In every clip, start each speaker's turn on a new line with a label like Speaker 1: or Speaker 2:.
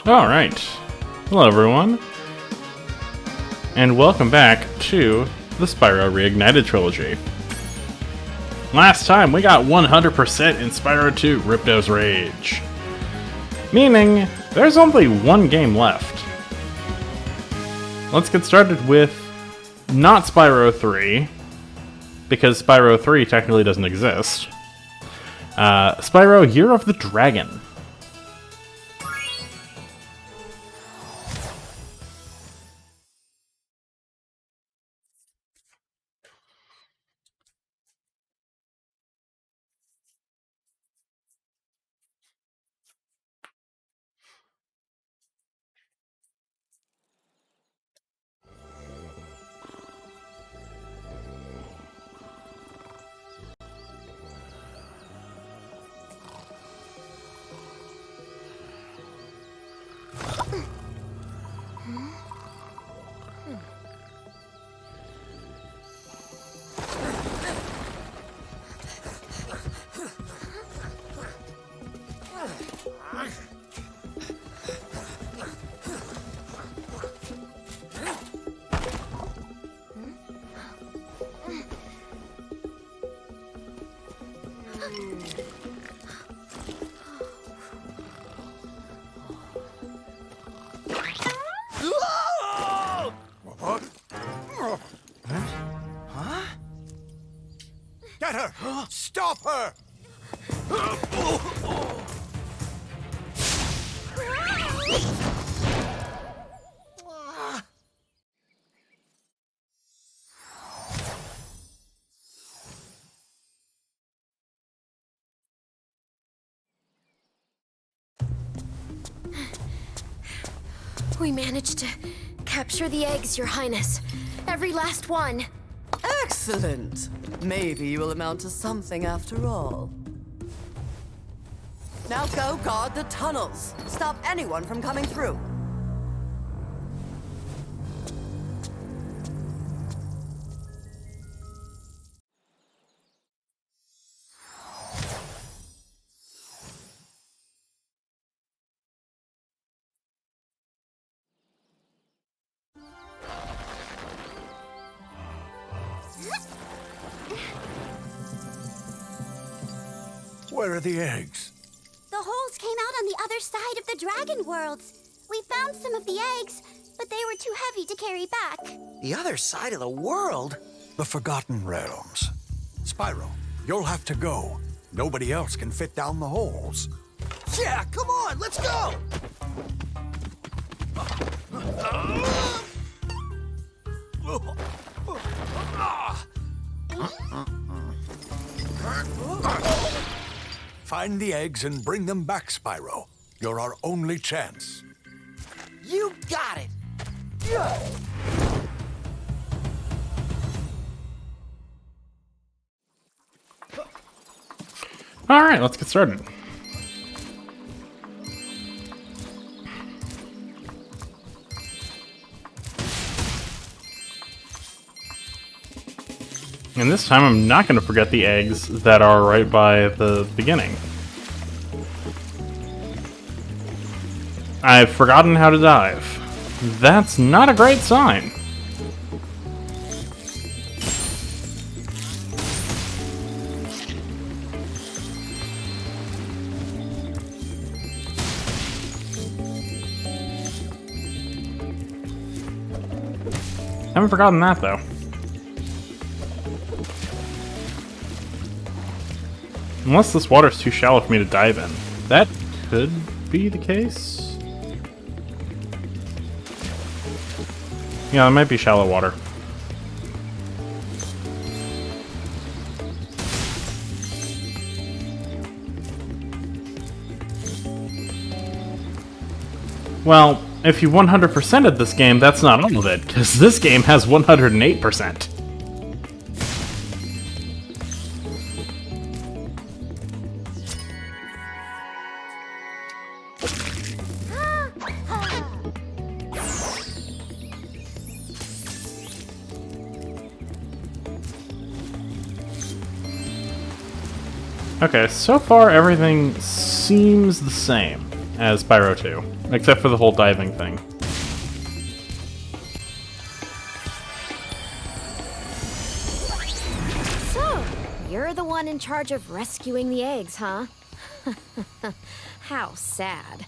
Speaker 1: Alright. Hello everyone. And welcome back to the Spyro Reignited trilogy. Last time we got 100% in Spyro 2 Ripto's Rage. Meaning, there's only one game left. Let's get started with not Spyro 3, because Spyro 3 technically doesn't exist. Spyro Year of the Dragon.
Speaker 2: Get her! Stop her!
Speaker 3: We managed to capture the eggs, Your Highness. Every last one.
Speaker 4: Excellent. Maybe you will amount to something after all. Now go guard the tunnels. Stop anyone from coming through.
Speaker 2: Where are the eggs?
Speaker 5: The holes came out on the other side of the dragon worlds. We found some of the eggs, but they were too heavy to carry back.
Speaker 6: The other side of the world?
Speaker 2: The Forgotten Realms. Spyro, you'll have to go. Nobody else can fit down the holes.
Speaker 6: Yeah, come on, let's go!
Speaker 2: Find the eggs and bring them back, Spyro. You're our only chance.
Speaker 6: You got it!
Speaker 1: Alright, let's get started. And this time I'm not going to forget the eggs that are right by the beginning. I've forgotten how to dive. That's not a great sign. Haven't forgotten that though. Unless this water's too shallow for me to dive in. That could be the case. Yeah, it might be shallow water. Well, if you 100%ed this game, that's not all of it, because this game has 108%. Okay, so far everything seems the same as Spyro 2. except for the whole diving thing.
Speaker 3: So, you're the one in charge of rescuing the eggs, huh? How sad.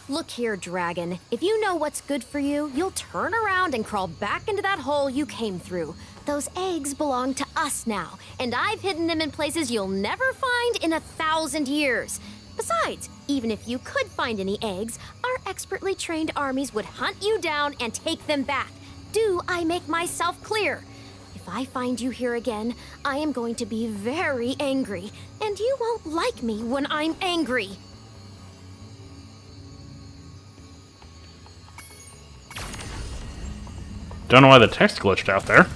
Speaker 3: Look here, Dragon. If you know what's good for you, you'll turn around and crawl back into that hole you came through. Those eggs belong to us now, and I've hidden them in places you'll never find in 1,000 years. Besides, even if you could find any eggs, our expertly trained armies would hunt you down and take them back. Do I make myself clear? If I find you here again, I am going to be very angry, and you won't like me when I'm angry.
Speaker 1: Don't know why the text glitched out there.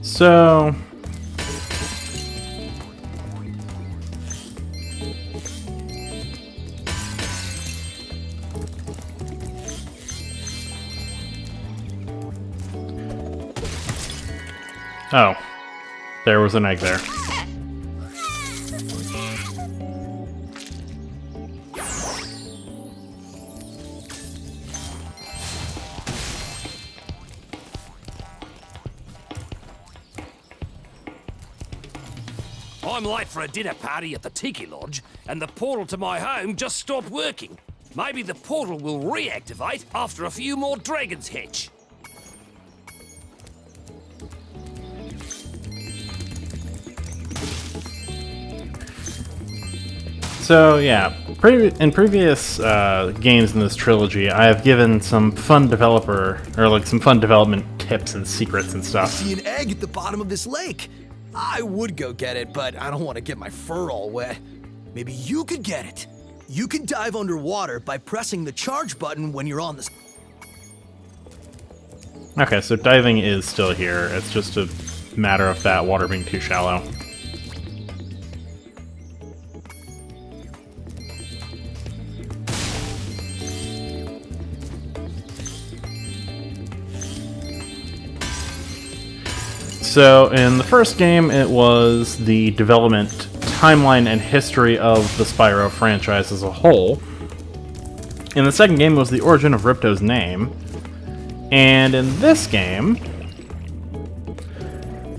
Speaker 1: So... Oh, there was an egg there.
Speaker 7: I'm late for a dinner party at the Tiki Lodge, and the portal to my home just stopped working. Maybe the portal will reactivate after a few more dragons hatch.
Speaker 1: So yeah, in previous games in this trilogy, I have given some fun some fun development tips and secrets and stuff.
Speaker 6: See an egg at the bottom of this lake. I would go get it, but I don't want to get my fur all wet. Maybe you could get it. You can dive underwater by pressing the charge button when you're on the...
Speaker 1: Okay, so diving is still here. It's just a matter of that water being too shallow. So, in the first game, it was the development timeline and history of the Spyro franchise as a whole. In the second game, it was the origin of Ripto's name. And in this game,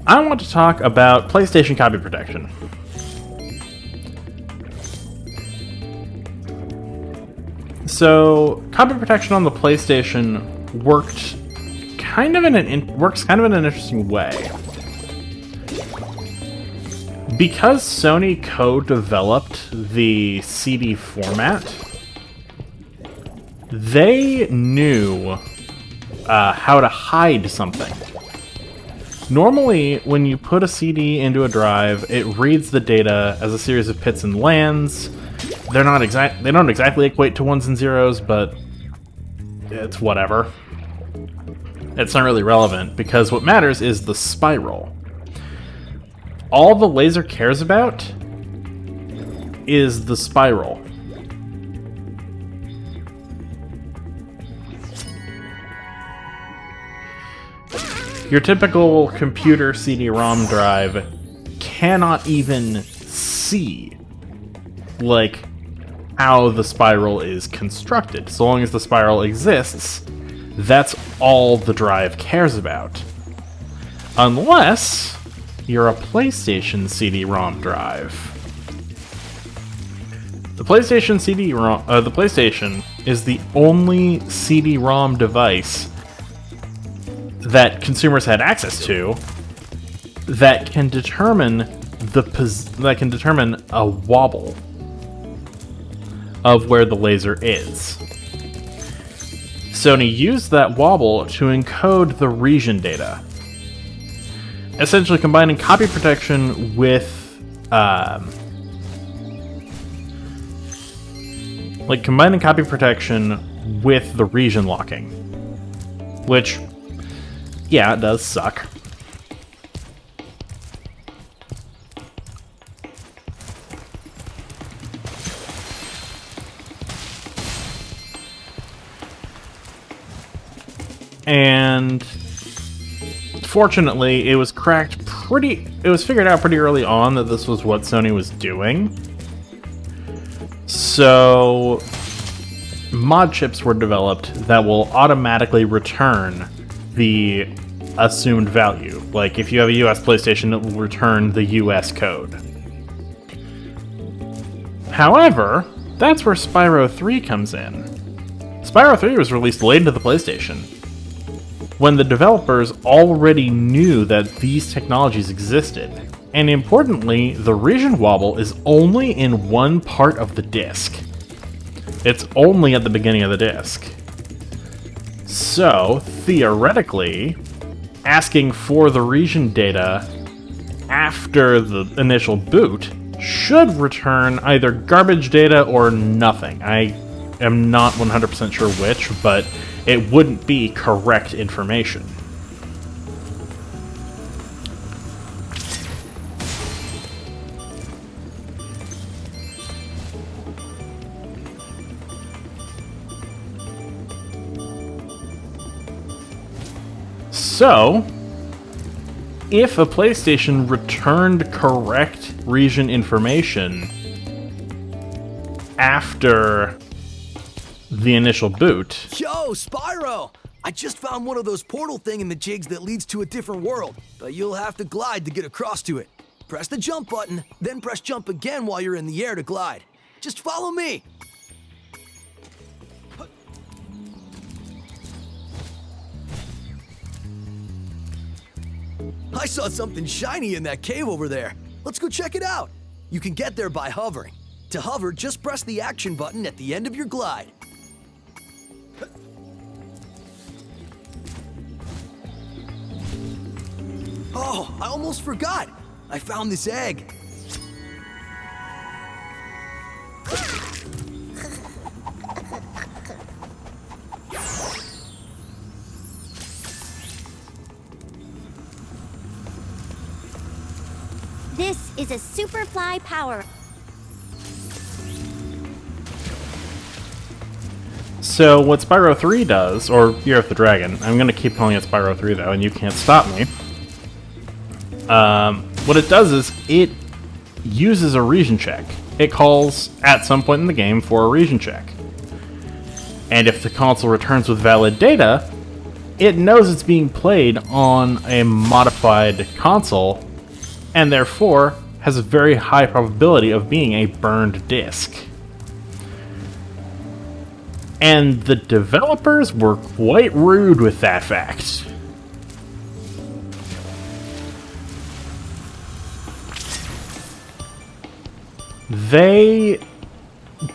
Speaker 1: I want to talk about PlayStation copy protection. So, copy protection on the PlayStation works kind of in an interesting way. Because Sony co-developed the CD format, they knew how to hide something. Normally, when you put a CD into a drive, it reads the data as a series of pits and lands. They don't exactly equate to ones and zeros, but it's whatever. It's not really relevant, because what matters is the spiral. All the laser cares about is the spiral. Your typical computer CD-ROM drive cannot even see, like, how the spiral is constructed. So long as the spiral exists, that's all the drive cares about. Unless you're a PlayStation CD-ROM drive. The PlayStation the PlayStation is the only CD-ROM device that consumers had access to that can determine a wobble of where the laser is. Sony used that wobble to encode the region data, essentially combining copy protection with the region locking, which yeah, it does suck. And fortunately, it was figured out pretty early on that this was what Sony was doing. So mod chips were developed that will automatically return the assumed value. Like if you have a US PlayStation, it will return the US code. However, that's where Spyro 3 comes in. Spyro 3 was released late into the PlayStation, when the developers already knew that these technologies existed. And importantly, the region wobble is only in one part of the disc. It's only at the beginning of the disc. So, theoretically, asking for the region data after the initial boot should return either garbage data or nothing. I am not 100% sure which, but it wouldn't be correct information. So, if a PlayStation returned correct region information after the initial boot...
Speaker 6: Yo, Spyro! I just found one of those portal thingamajigs that leads to a different world, but you'll have to glide to get across to it. Press the jump button, then press jump again while you're in the air to glide. Just follow me! I saw something shiny in that cave over there. Let's go check it out. You can get there by hovering. To hover, just press the action button at the end of your glide. Oh, I almost forgot. I found this egg.
Speaker 5: This is a Superfly power.
Speaker 1: So what Spyro 3 does, or Year of the Dragon, I'm going to keep calling it Spyro 3 though, and you can't stop me. What it does is it uses a region check. It calls at some point in the game for a region check. And if the console returns with valid data, it knows it's being played on a modified console, and therefore has a very high probability of being a burned disc. And the developers were quite rude with that fact. They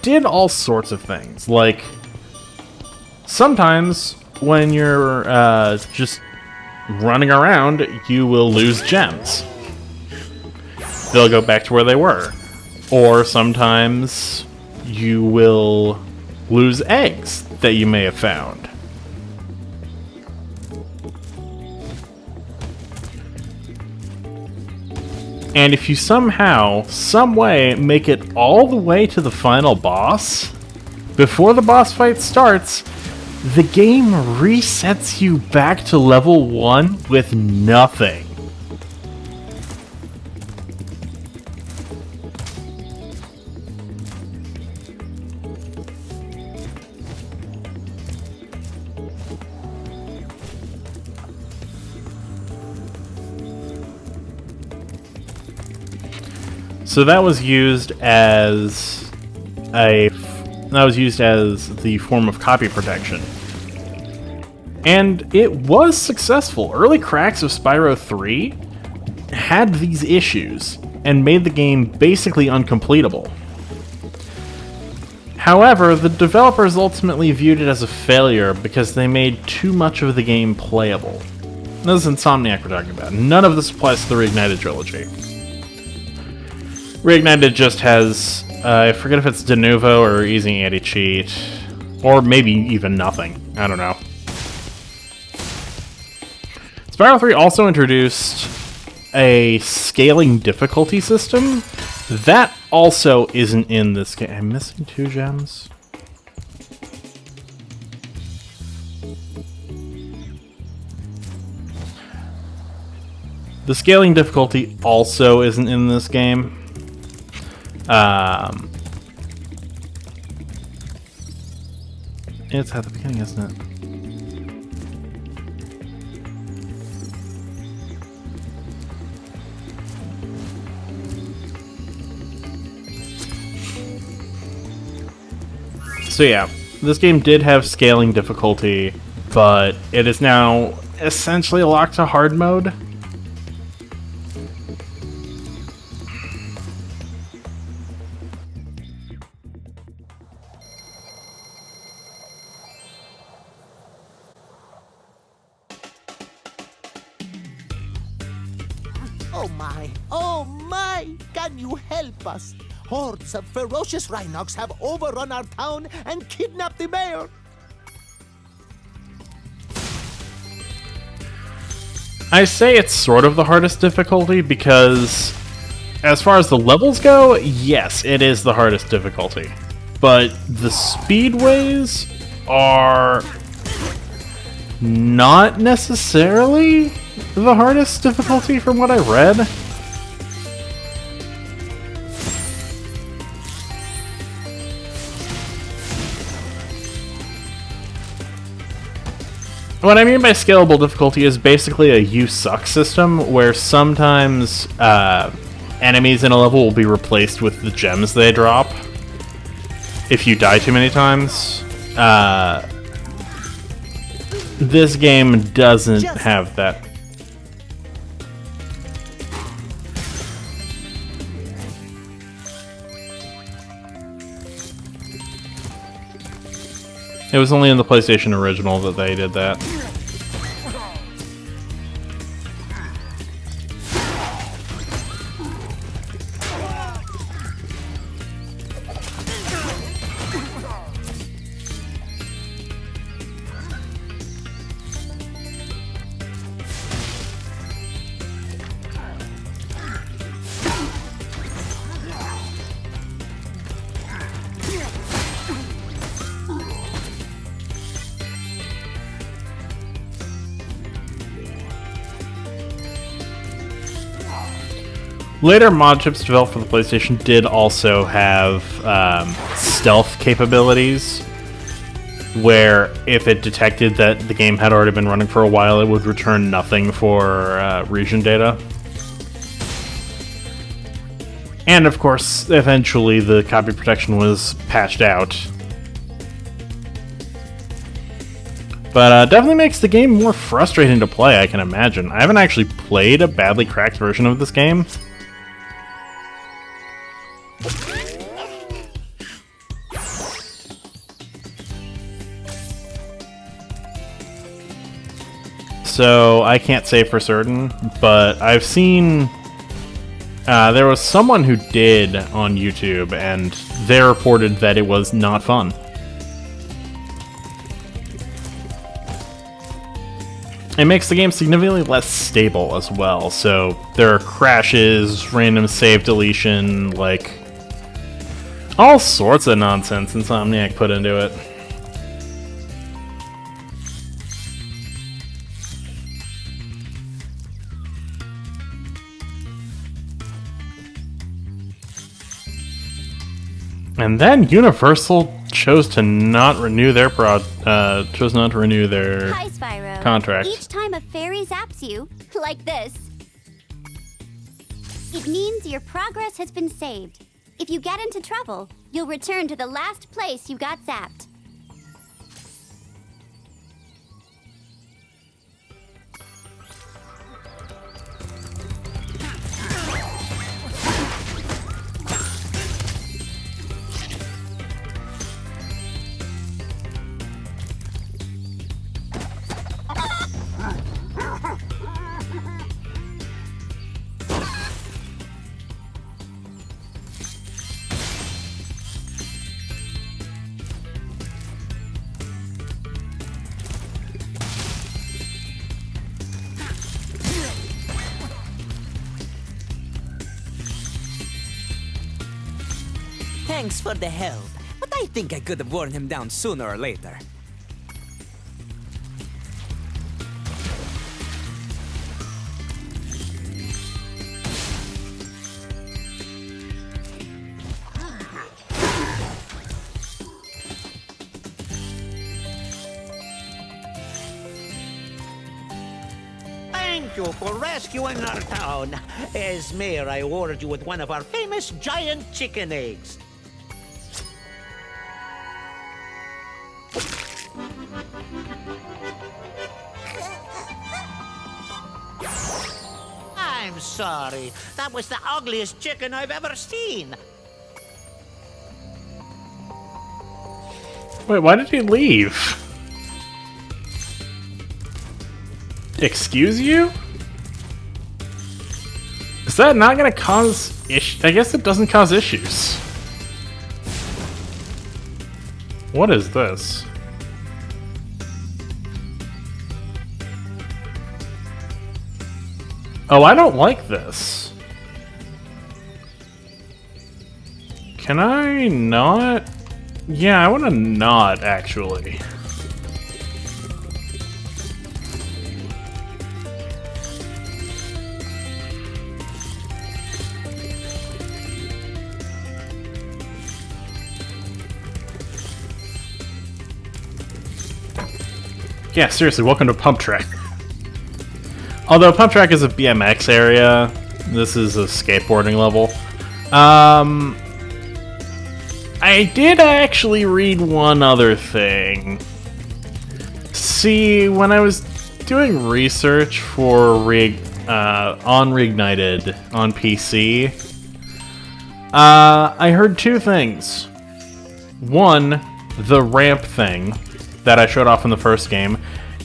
Speaker 1: did all sorts of things, like sometimes when you're just running around, you will lose gems. They'll go back to where they were. Or sometimes you will lose eggs that you may have found. And if you somehow, some way, make it all the way to the final boss, before the boss fight starts, the game resets you back to level 1 with nothing. So that was used as the form of copy protection. And it was successful. Early cracks of Spyro 3 had these issues and made the game basically uncompletable. However, the developers ultimately viewed it as a failure because they made too much of the game playable. This is Insomniac we're talking about. None of this applies to the Reignited trilogy. Reignited just has, I forget if it's de novo or easy anti-cheat, or maybe even nothing. I don't know. Spyro 3 also introduced a scaling difficulty system. That also isn't in this game. I'm missing 2 gems. The scaling difficulty also isn't in this game. It's at the beginning, isn't it? So yeah, this game did have scaling difficulty, but it is now essentially locked to hard mode.
Speaker 8: Oh my, can you help us? Hordes of ferocious Rhinox have overrun our town and kidnapped the mayor.
Speaker 1: I say it's sort of the hardest difficulty because, as far as the levels go, yes, it is the hardest difficulty. But the speedways are not necessarily the hardest difficulty from what I read. What I mean by scalable difficulty is basically a you suck system where sometimes enemies in a level will be replaced with the gems they drop if you die too many times. This game doesn't have that. It was only in the PlayStation original that they did that. Later mod chips developed for the PlayStation did also have stealth capabilities, where if it detected that the game had already been running for a while, it would return nothing for region data. And of course, eventually the copy protection was patched out. But definitely makes the game more frustrating to play, I can imagine. I haven't actually played a badly cracked version of this game. So I can't say for certain, but I've seen there was someone who did on YouTube, and they reported that it was not fun. It makes the game significantly less stable as well, so there are crashes, random save deletion, like all sorts of nonsense Insomniac put into it. And then Universal chose to not renew their
Speaker 5: Hi, Spyro.
Speaker 1: contract.
Speaker 5: Each time a fairy zaps you, like this, it means your progress has been saved. If you get into trouble, you'll return to the last place you got zapped.
Speaker 9: Thanks for the help, but I think I could have worn him down sooner or later.
Speaker 8: Thank you for rescuing our town. As mayor, I award you with one of our famous giant chicken eggs. I'm sorry. That was the ugliest chicken I've ever seen.
Speaker 1: Wait, why did he leave? Excuse you? Is that not gonna cause issues? I guess it doesn't cause issues. What is this? Oh, I don't like this. Can I not? Yeah, I want to not, actually. Yeah, seriously, welcome to Pump Track. Although Pump Track is a BMX area, this is a skateboarding level. I did actually read one other thing. See, when I was doing research for on Reignited on PC, I heard two things. One, the ramp thing that I showed off in the first game,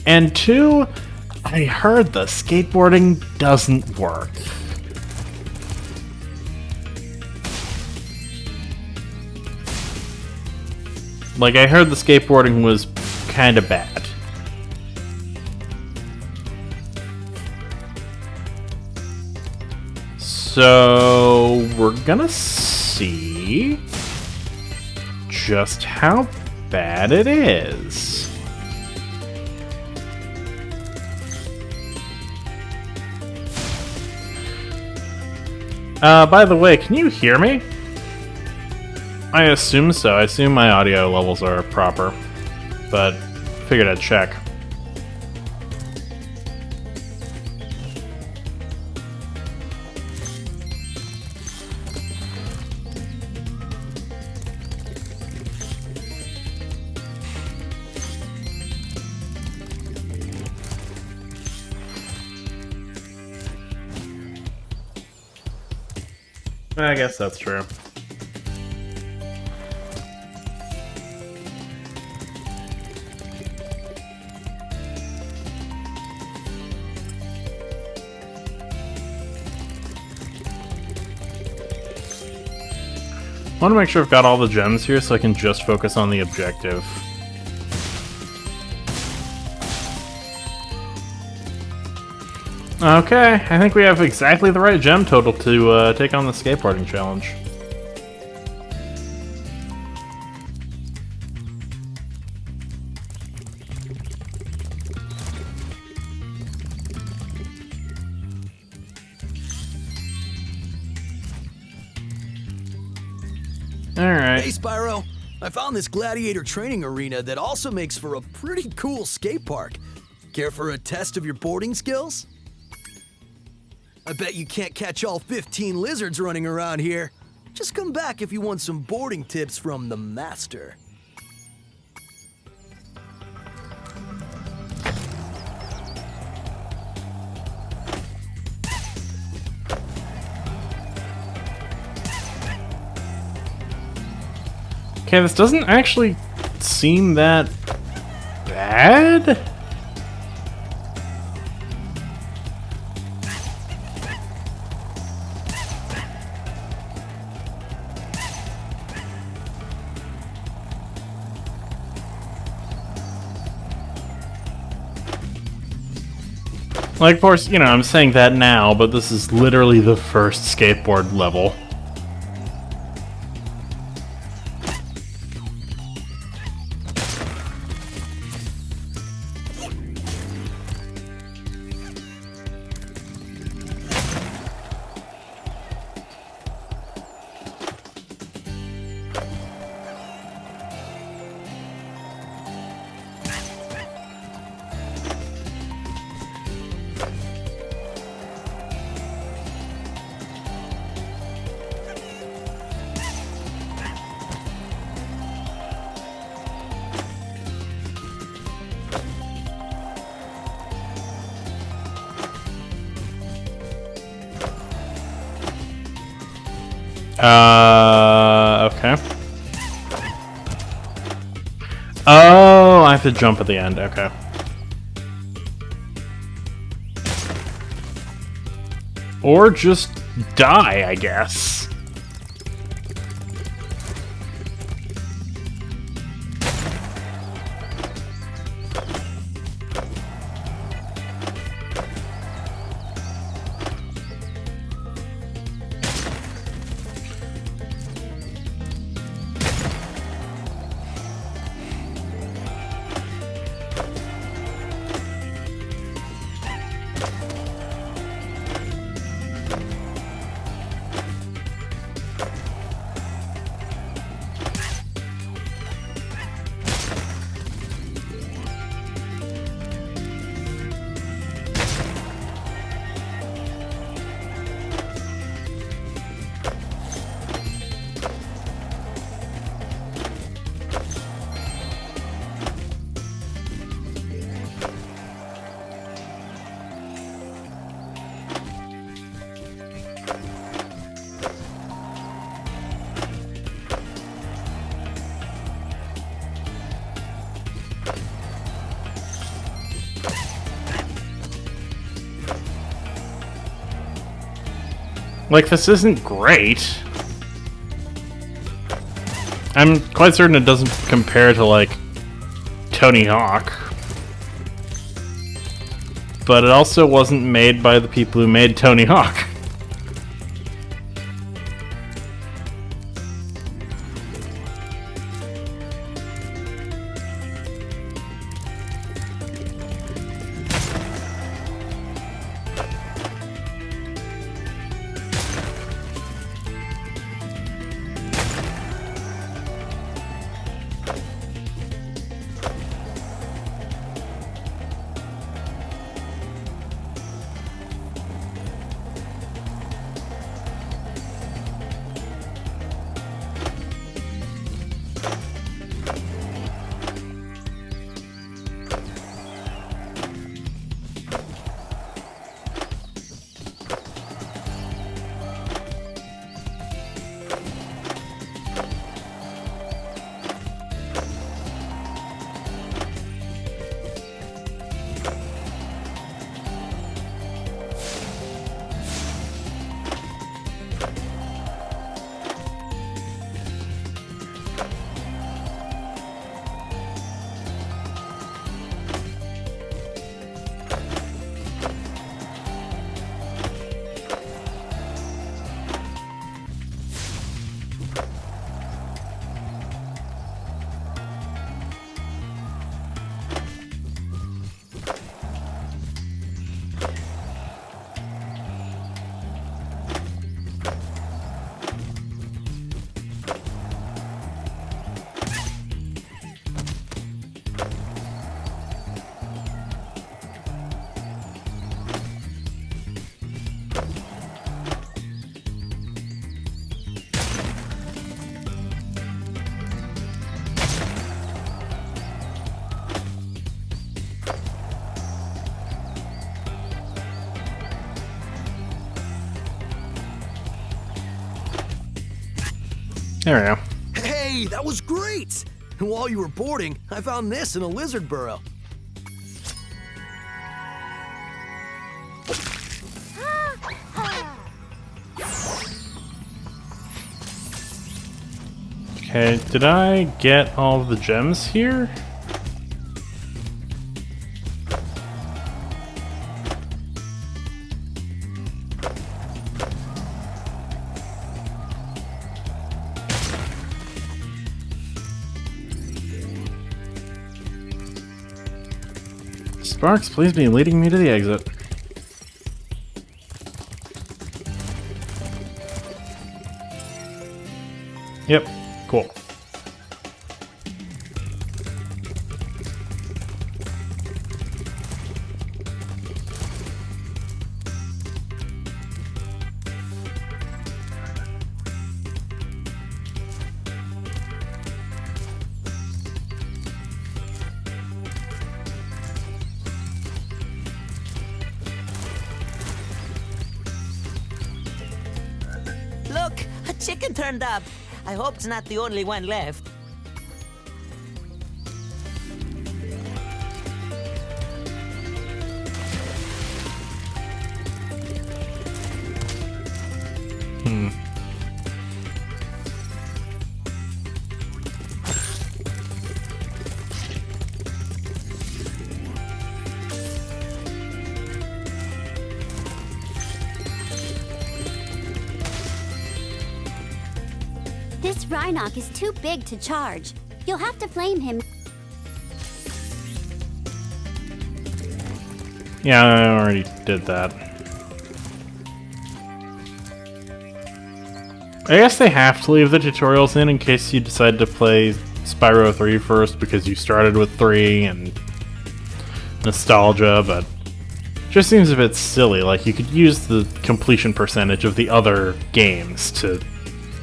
Speaker 1: and two, I heard the skateboarding doesn't work. Like, I heard the skateboarding was kinda bad. So, we're gonna see just how bad it is. By the way, can you hear me? I assume so. I assume my audio levels are proper, but figured I'd check. I guess that's true. I want to make sure I've got all the gems here so I can just focus on the objective. Okay, I think we have exactly the right gem total to take on the skateboarding challenge. Alright.
Speaker 6: Hey, Spyro! I found this gladiator training arena that also makes for a pretty cool skate park. Care for a test of your boarding skills? I bet you can't catch all 15 lizards running around here. Just come back if you want some boarding tips from the master.
Speaker 1: Okay, this doesn't actually seem that bad. Like, of course, you know, I'm saying that now, but this is literally the first skateboard level. Okay. Oh, I have to jump at the end. Okay. Or just die, I guess. Like, this isn't great. I'm quite certain it doesn't compare to, like, Tony Hawk. But it also wasn't made by the people who made Tony Hawk. There we go.
Speaker 6: Hey, that was great! And while you were boarding, I found this in a lizard burrow.
Speaker 1: Okay, did I get all of the gems here? Sparks, please be leading me to the exit. Yep, cool.
Speaker 8: Look, a
Speaker 9: chicken turned up. I hope it's not the only one left.
Speaker 5: This Rhinoc is too big to charge. You'll have to flame him.
Speaker 1: Yeah, I already did that. I guess they have to leave the tutorials in case you decide to play Spyro 3 first because you started with 3 and nostalgia, but it just seems a bit silly. Like, you could use the completion percentage of the other games to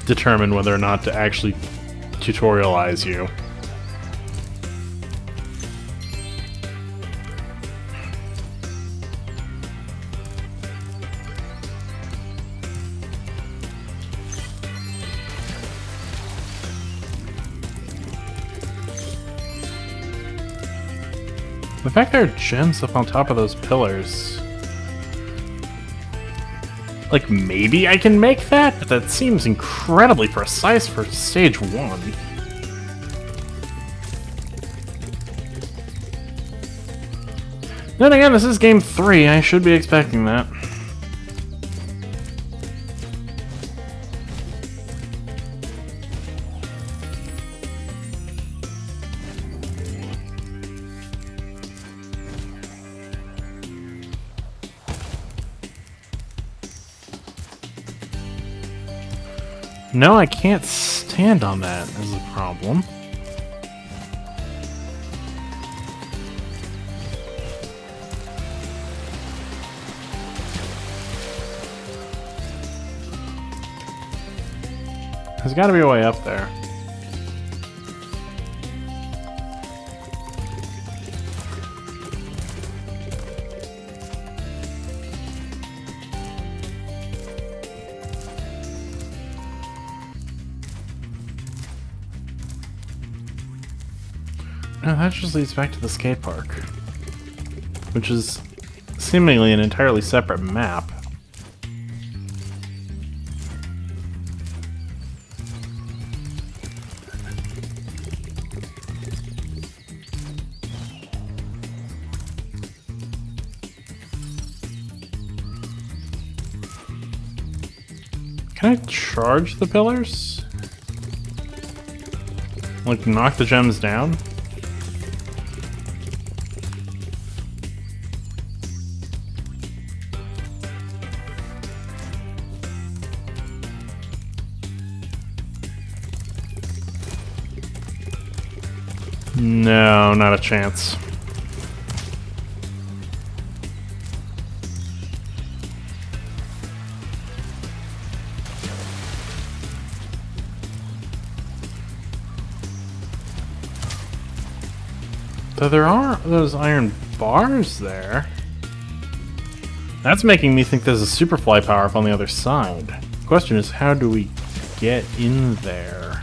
Speaker 1: determine whether or not to actually tutorialize you. The fact there are gems up on top of those pillars. Like, maybe I can make that, but that seems incredibly precise for stage 1. Then again, this is game 3, I should be expecting that. No, I can't stand on that is a problem. There's got to be a way up there. No, that just leads back to the skate park, which is seemingly an entirely separate map. Can I charge the pillars? Like, knock the gems down? No, not a chance. Though there are those iron bars there. That's making me think there's a Superfly power-up on the other side. The question is, how do we get in there?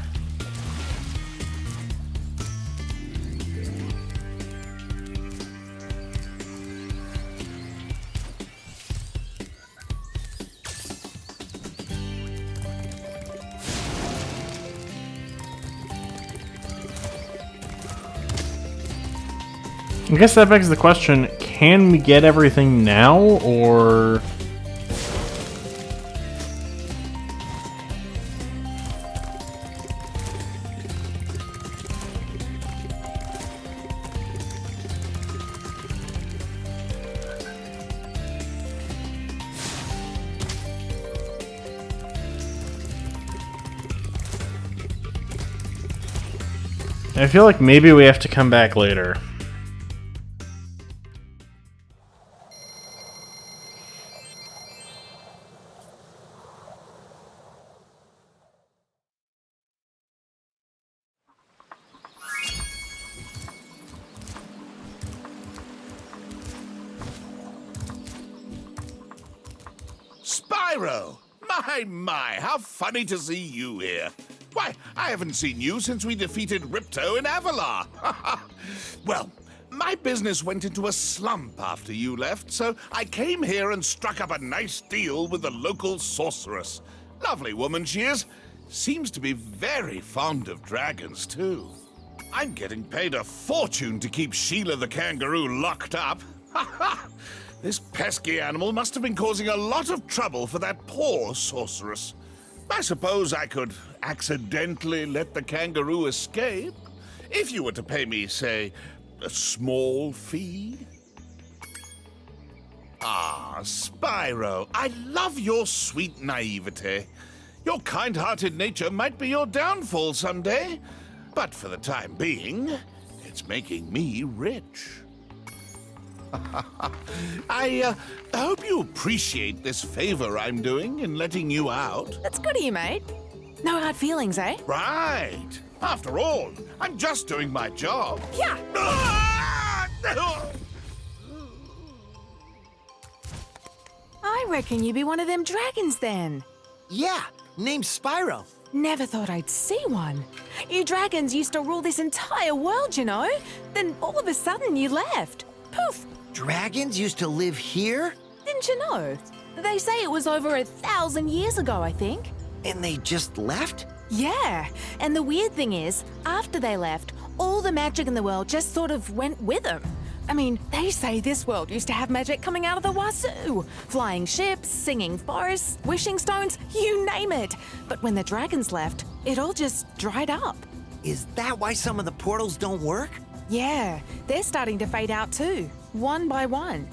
Speaker 1: I guess that begs the question, can we get everything now, or... I feel like maybe we have to come back later.
Speaker 8: Spyro!
Speaker 10: My, how funny to see you here. Why, I haven't seen you since we defeated Ripto in Avalar. Well, my business went into a slump after you left, so I came here and struck up a nice deal with the local sorceress. Lovely woman she is. Seems to be very fond of dragons, too. I'm getting paid a fortune to keep Sheila the kangaroo locked up. This pesky animal must have been causing a lot of trouble for that poor sorceress. I suppose I could accidentally let the kangaroo escape, if you were to pay me, say, a small fee. Ah, Spyro, I love your sweet naivete. Your kind-hearted nature might be your downfall someday, but for the time being, it's making me rich. I hope you appreciate this favor I'm doing in letting you out.
Speaker 11: That's good of you, mate. No hard feelings, eh?
Speaker 10: Right. After all, I'm just doing my job.
Speaker 11: Yeah. I reckon you be one of them dragons then.
Speaker 6: Yeah, name's Spyro.
Speaker 11: Never thought I'd see one. You dragons used to rule this entire world, you know? Then all of a sudden you left. Poof.
Speaker 6: Dragons used to live here?
Speaker 11: Didn't you know? They say it was over 1,000 years ago, I think.
Speaker 6: And they just left?
Speaker 11: Yeah, and the weird thing is, after they left, all the magic in the world just sort of went with them. I mean, they say this world used to have magic coming out of the wazoo. Flying ships, singing forests, wishing stones, you name it. But when the dragons left, it all just dried up.
Speaker 6: Is that why some of the portals don't work?
Speaker 11: Yeah, they're starting to fade out too, one by one.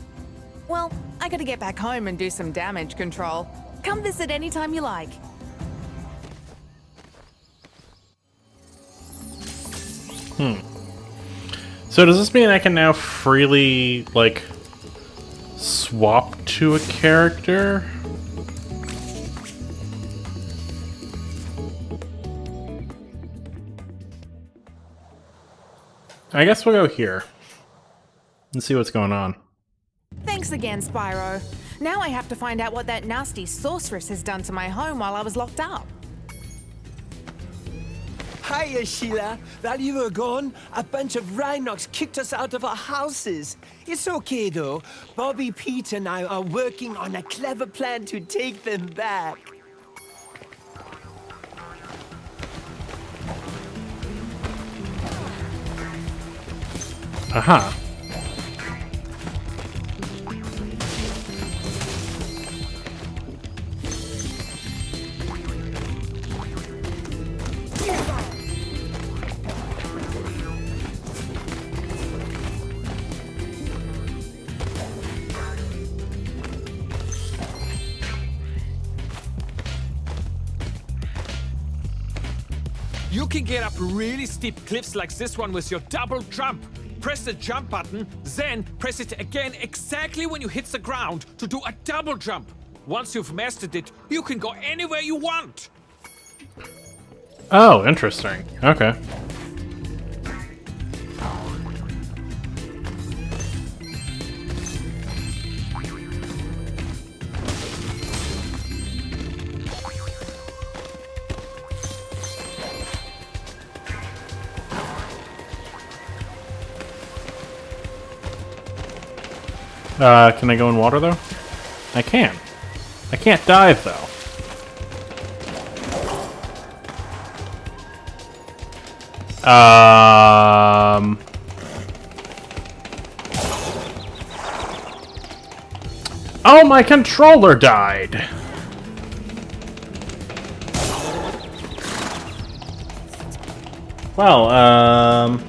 Speaker 11: Well, I gotta get back home and do some damage control. Come visit anytime you like.
Speaker 1: So does this mean I can now freely, like, swap to a character? I guess we'll go here and see what's going on.
Speaker 11: Thanks again, Spyro. Now I have to find out what that nasty sorceress has done to my home while I was locked up.
Speaker 12: Hiya, Sheila. While you were gone, a bunch of Rhinox kicked us out of our houses. It's okay, though. Bobby, Pete, and I are working on a clever plan to take them back.
Speaker 1: Aha.
Speaker 13: You can get up really steep cliffs like this one with your double jump. Press the jump button, then press it again exactly when you hit the ground to do a double jump. Once you've mastered it, you can go anywhere you want.
Speaker 1: Oh, interesting. Okay. Can I go in water, though? I can. I can't dive, though. Oh, my controller died! Well,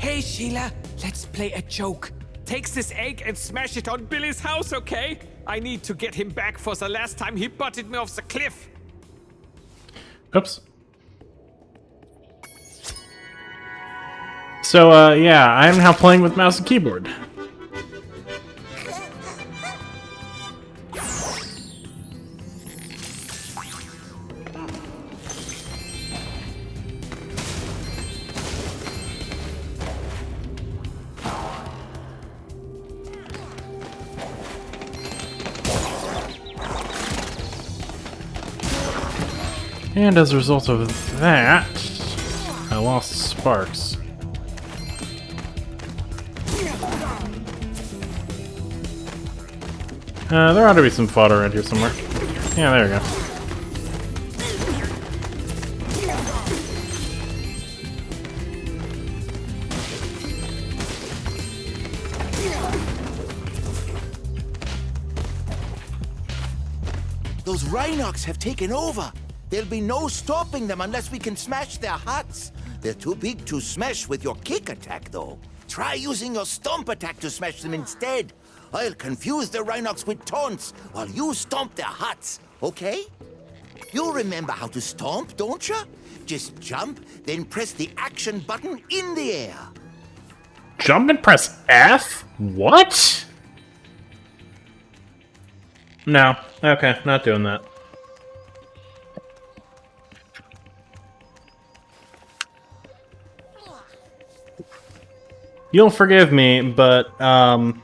Speaker 13: Hey, Sheila, let's play a joke. Take this egg and smash it on Billy's house, okay? I need to get him back for the last time he butted me off the cliff.
Speaker 1: Oops. So, yeah, I'm now playing with mouse and keyboard. And as a result of that, I lost sparks. There ought to be some fodder around here somewhere. Yeah, there we go.
Speaker 8: Those Rhinox have taken over. There'll be no stopping them unless we can smash their huts. They're too big to smash with your kick attack, though. Try using your stomp attack to smash them instead. I'll confuse the Rhinox with taunts while you stomp their huts, okay? You remember how to stomp, don't you? Just jump, then press the action button in the air.
Speaker 1: Jump and press F? What? No. Okay, not doing that. You'll forgive me, but, I'm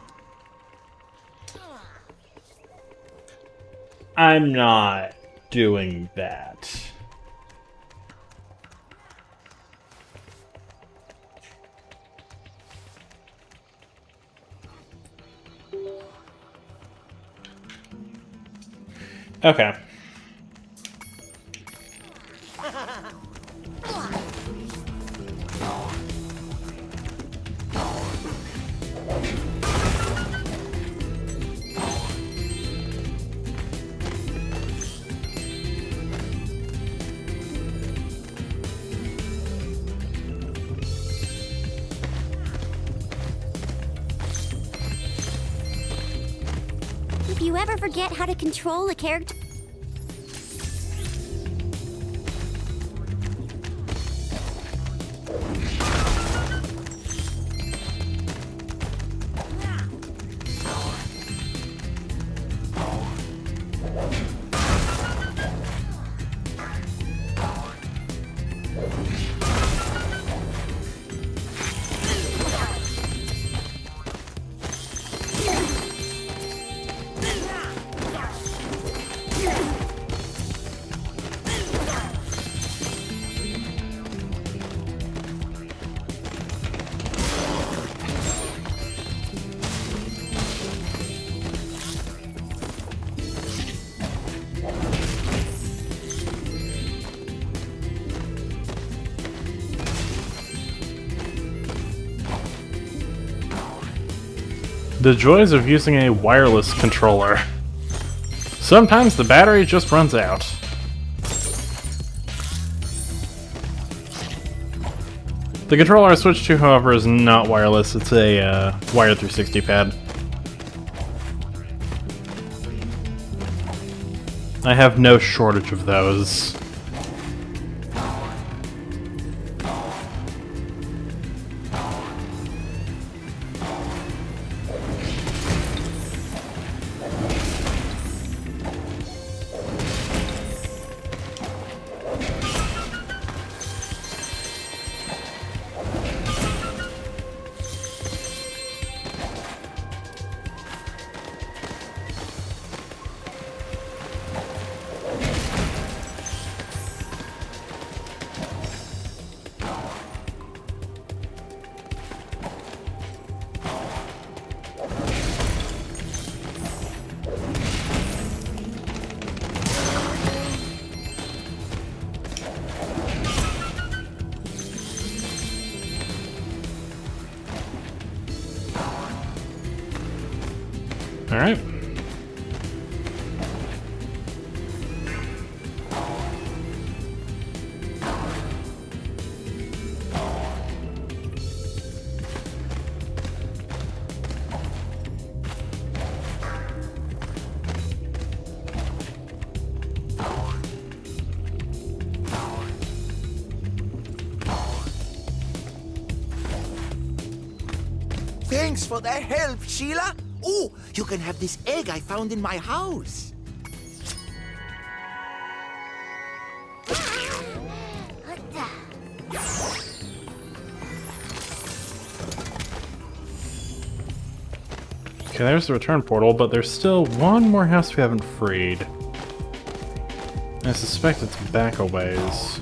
Speaker 1: not doing that. Okay.
Speaker 5: If you ever forget how to control a character...
Speaker 1: The joys of using a wireless controller. Sometimes the battery just runs out. The controller I switched to, however, is not wireless. It's a wired 360 pad. I have no shortage of those. All right.
Speaker 8: Thanks for the help, Sheila. Oh, you can have this egg I found in my house.
Speaker 1: Okay, there's the return portal, but there's still one more house we haven't freed. I suspect it's back a ways.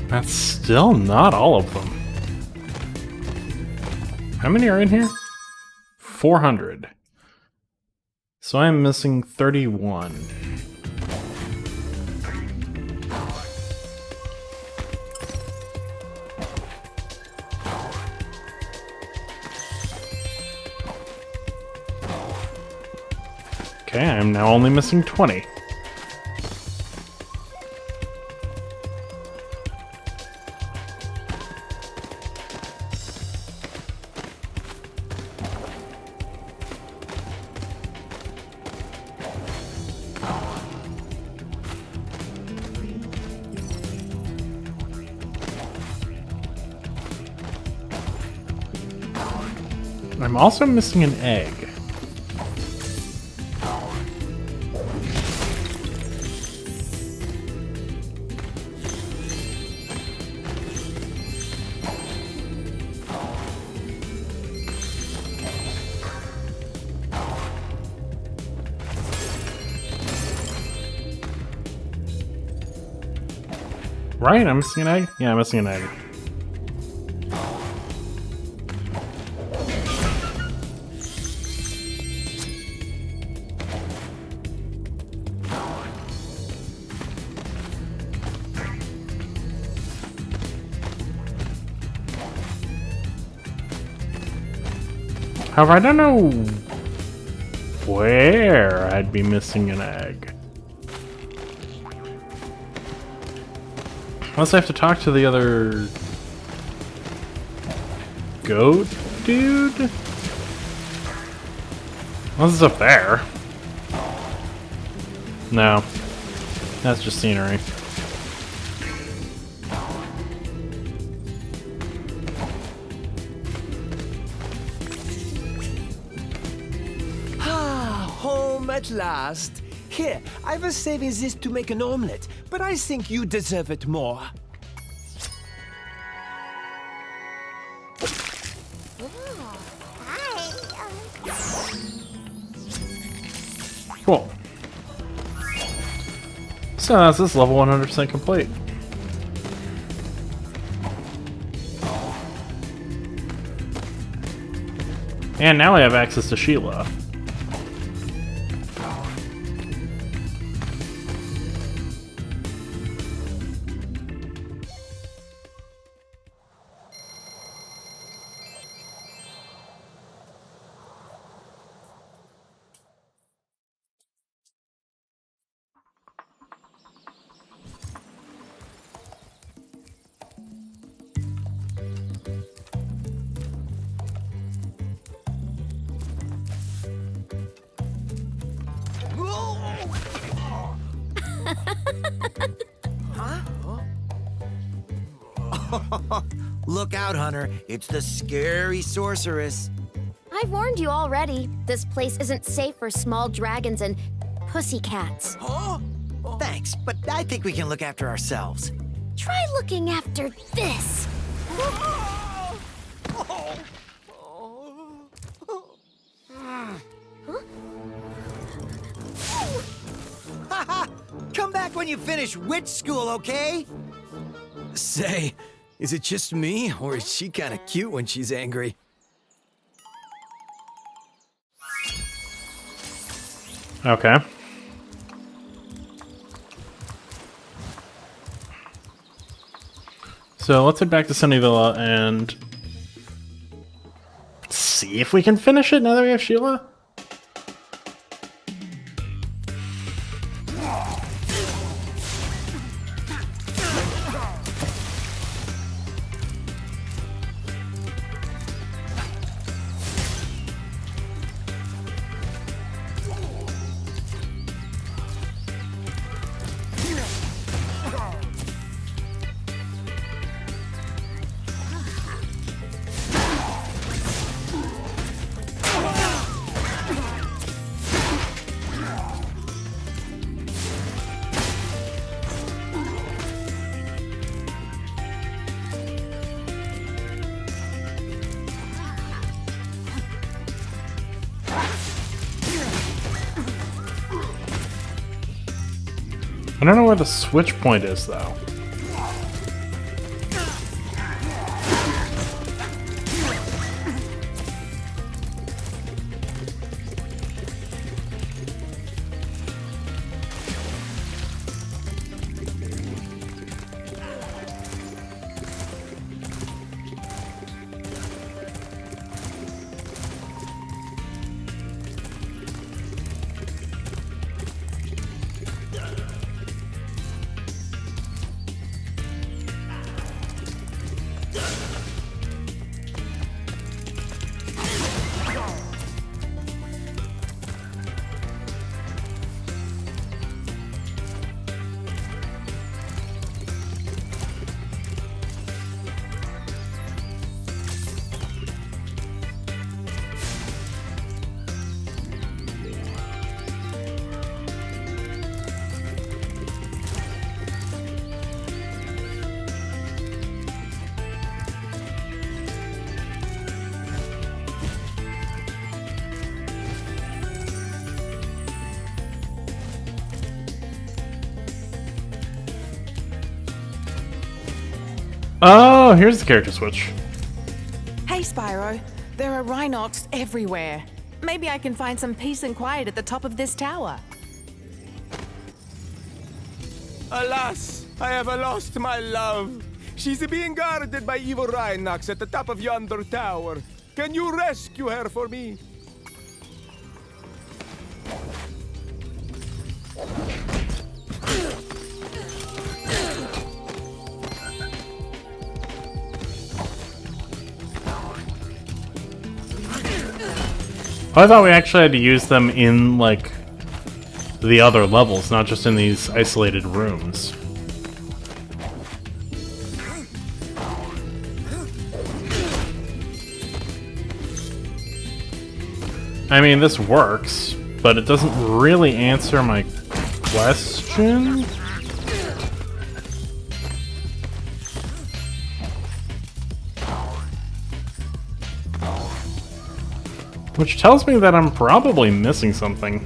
Speaker 1: That's still not all of them. How many are in here? 400. So I'm missing 31. Okay, I'm now only missing 20. I'm also missing an egg. Right? I'm missing an egg? Yeah, I'm missing an egg. However, I don't know where I'd be missing an egg. Unless I have to talk to the other goat dude? Unless it's up there. No. That's just scenery.
Speaker 12: Home at last. Here, I was saving this to make an omelette, but I think you deserve it more.
Speaker 1: Cool. So that's this level 100% complete. And now I have access to Sheila.
Speaker 14: Look out, Hunter. It's the scary sorceress.
Speaker 3: I've warned you already. This place isn't safe for small dragons and pussycats.
Speaker 14: Thanks, but I think we can look after ourselves.
Speaker 3: Try looking after this.
Speaker 14: Come back when you finish witch school, okay?
Speaker 6: Say, is it just me, or is she kind of cute when she's angry?
Speaker 1: Okay. So let's head back to Sunnyvilla and see if we can finish it now that we have Sheila. I don't know where the switch point is, though. Oh, here's the character switch.
Speaker 11: Hey, Spyro. There are Rhinox everywhere. Maybe I can find some peace and quiet at the top of this tower.
Speaker 12: Alas, I have lost my love. She's being guarded by evil Rhinox at the top of yonder tower. Can you rescue her for me?
Speaker 1: I thought we actually had to use them in, like, the other levels, not just in these isolated rooms. I mean, this works, but it doesn't really answer my question. Which tells me that I'm probably missing something.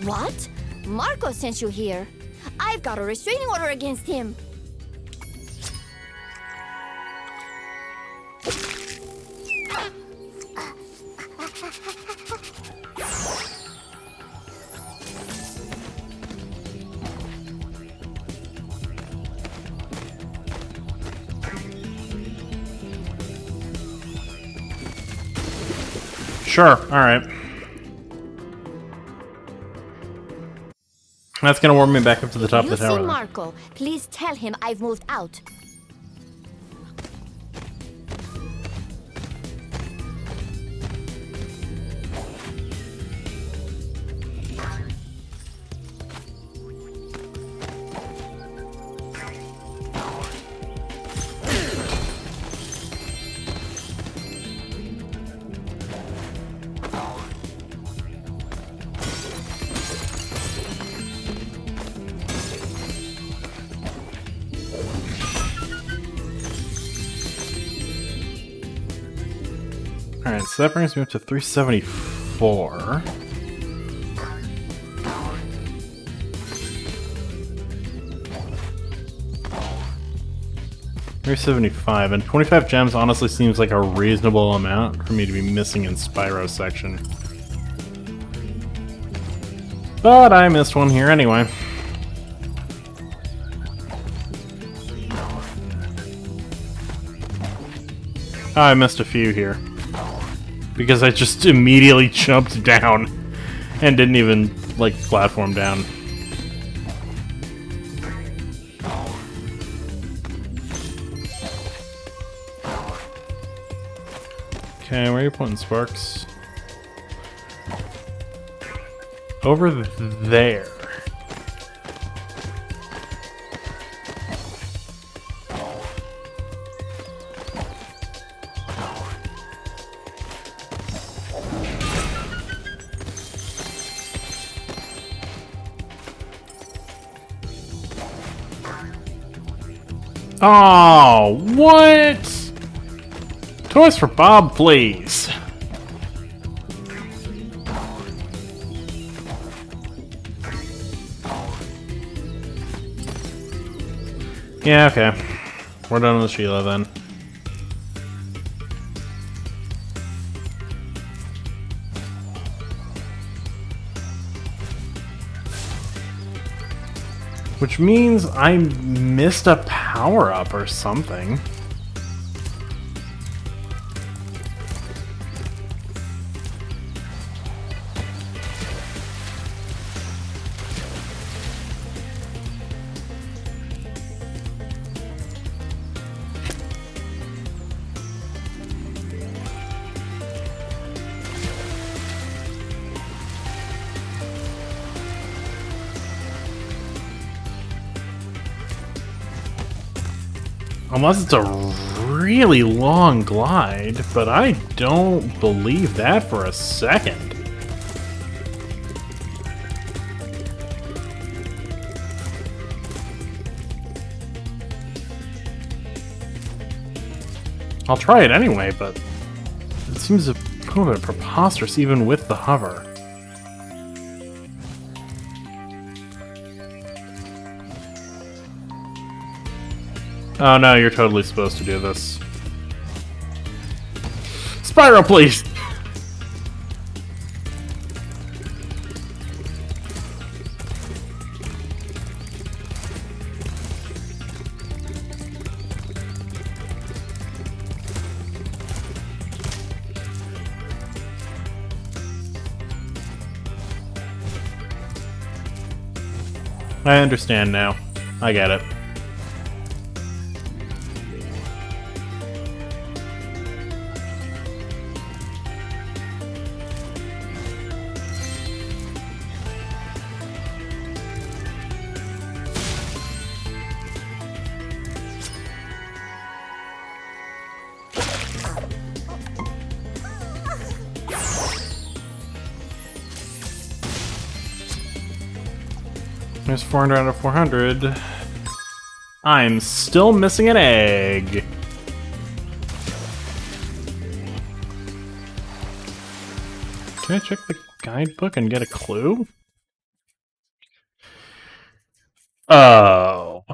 Speaker 5: What? Marco sent you here. I've got a restraining order against him.
Speaker 1: Sure, alright. That's gonna warm me back up to the top of the tower.
Speaker 5: You see Marco, please tell him I've moved out.
Speaker 1: so that brings me up to 374. $375, and 25 gems honestly seems like a reasonable amount for me to be missing in Spyro section. But I missed one here anyway. Oh, I missed a few here. Because I just immediately jumped down and didn't even, like, platform down. Okay, where are you pointing, Sparks? Over there. Oh, what? Toys for Bob, please. Yeah, okay. We're done with Sheila then. Which means I missed a power-up or something. Unless it's a really long glide, but I don't believe that for a second. I'll try it anyway, but it seems a little bit preposterous even with the hover. Oh no, you're totally supposed to do this. Spyro, please! I understand now. I get it. There's 400 out of 400. I'm still missing an egg. Can I check the guidebook and get a clue? Oh.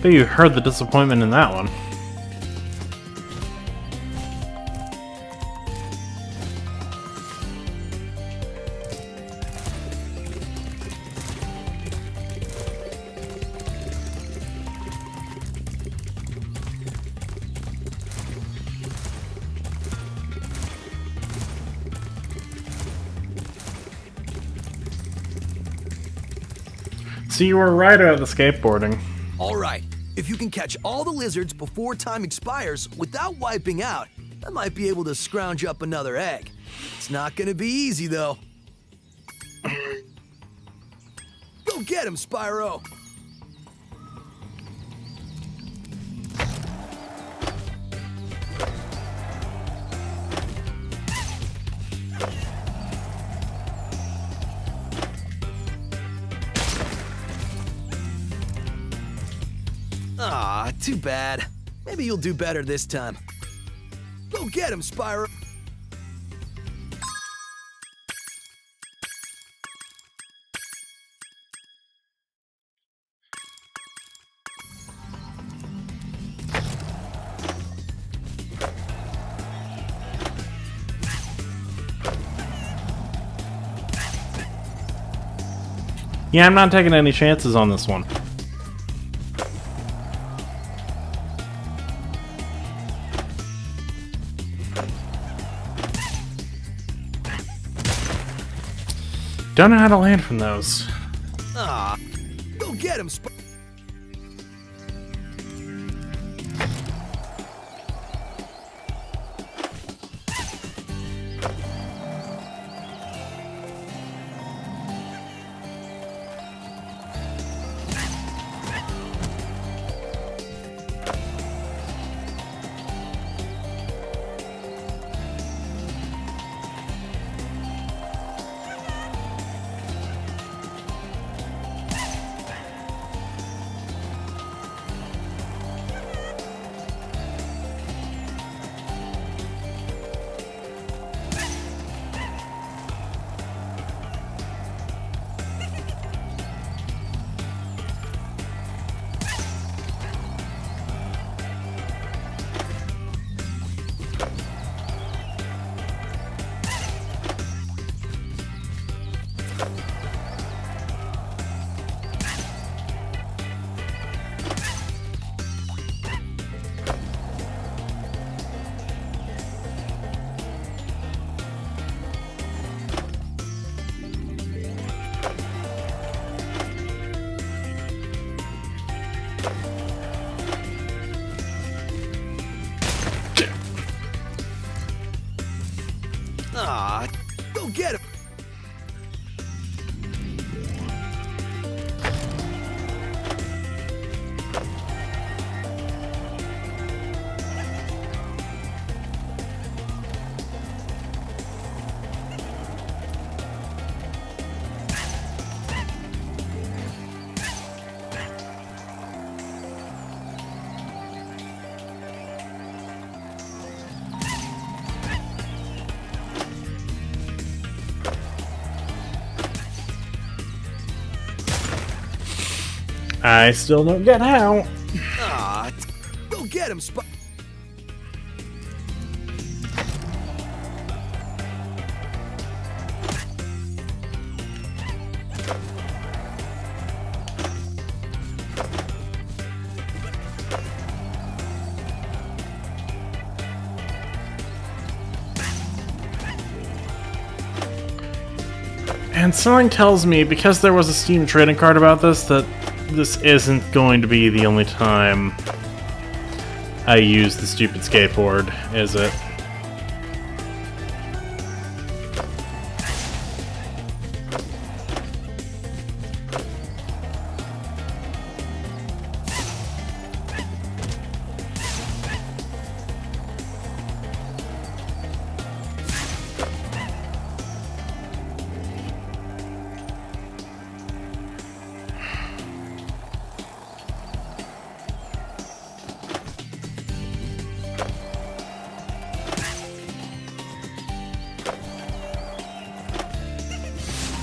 Speaker 1: Bet you heard the disappointment in that one. See, you were right about the skateboarding.
Speaker 6: All right. If you can catch all the lizards before time expires without wiping out, I might be able to scrounge up another egg. It's not gonna be easy, though. Go get him, Spyro! Too bad. Maybe you'll do better this time. Go get him, Spyro!
Speaker 1: Yeah, I'm not taking any chances on this one. Don't know how to land from those.
Speaker 6: Ah, go get him, Spyro! Ah, go get him!
Speaker 1: I still don't get how.
Speaker 6: Ah, go get him, Spyro!
Speaker 1: And something tells me, because there was a Steam trading card about this, that this isn't going to be the only time I use the stupid skateboard, is it?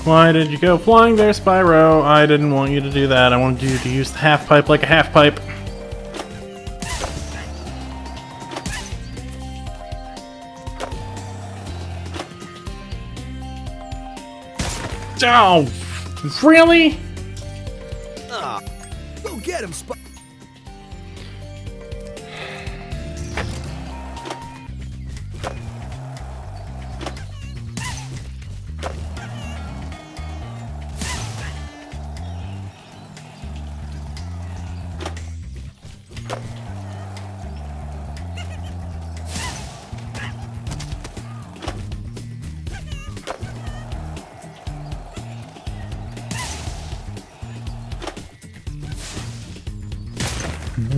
Speaker 1: Why did you go flying there, Spyro? I didn't want you to do that. I wanted you to use the half pipe like a half pipe. Oh, really?
Speaker 6: Ah, go get him, Spyro!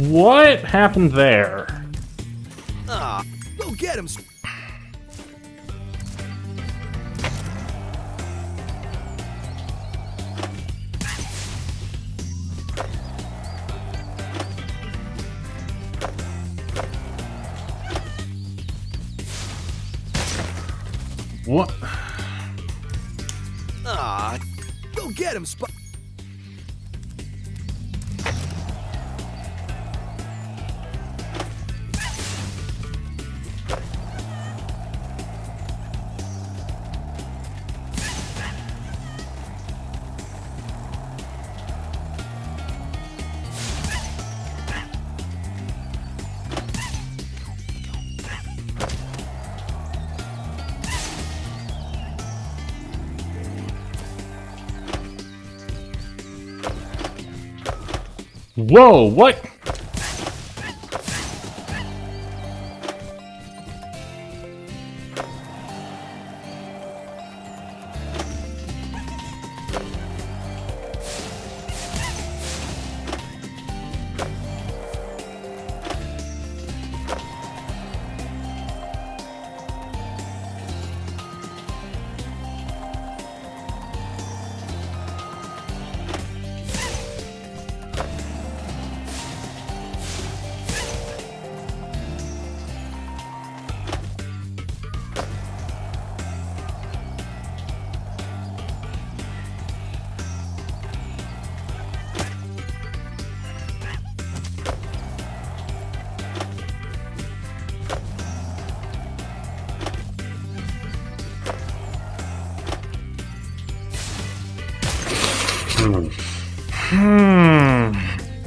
Speaker 1: What happened there?
Speaker 6: Ah, go get him, Spyro!
Speaker 1: What?
Speaker 6: Ah, go get him, Spyro.
Speaker 1: Whoa, what?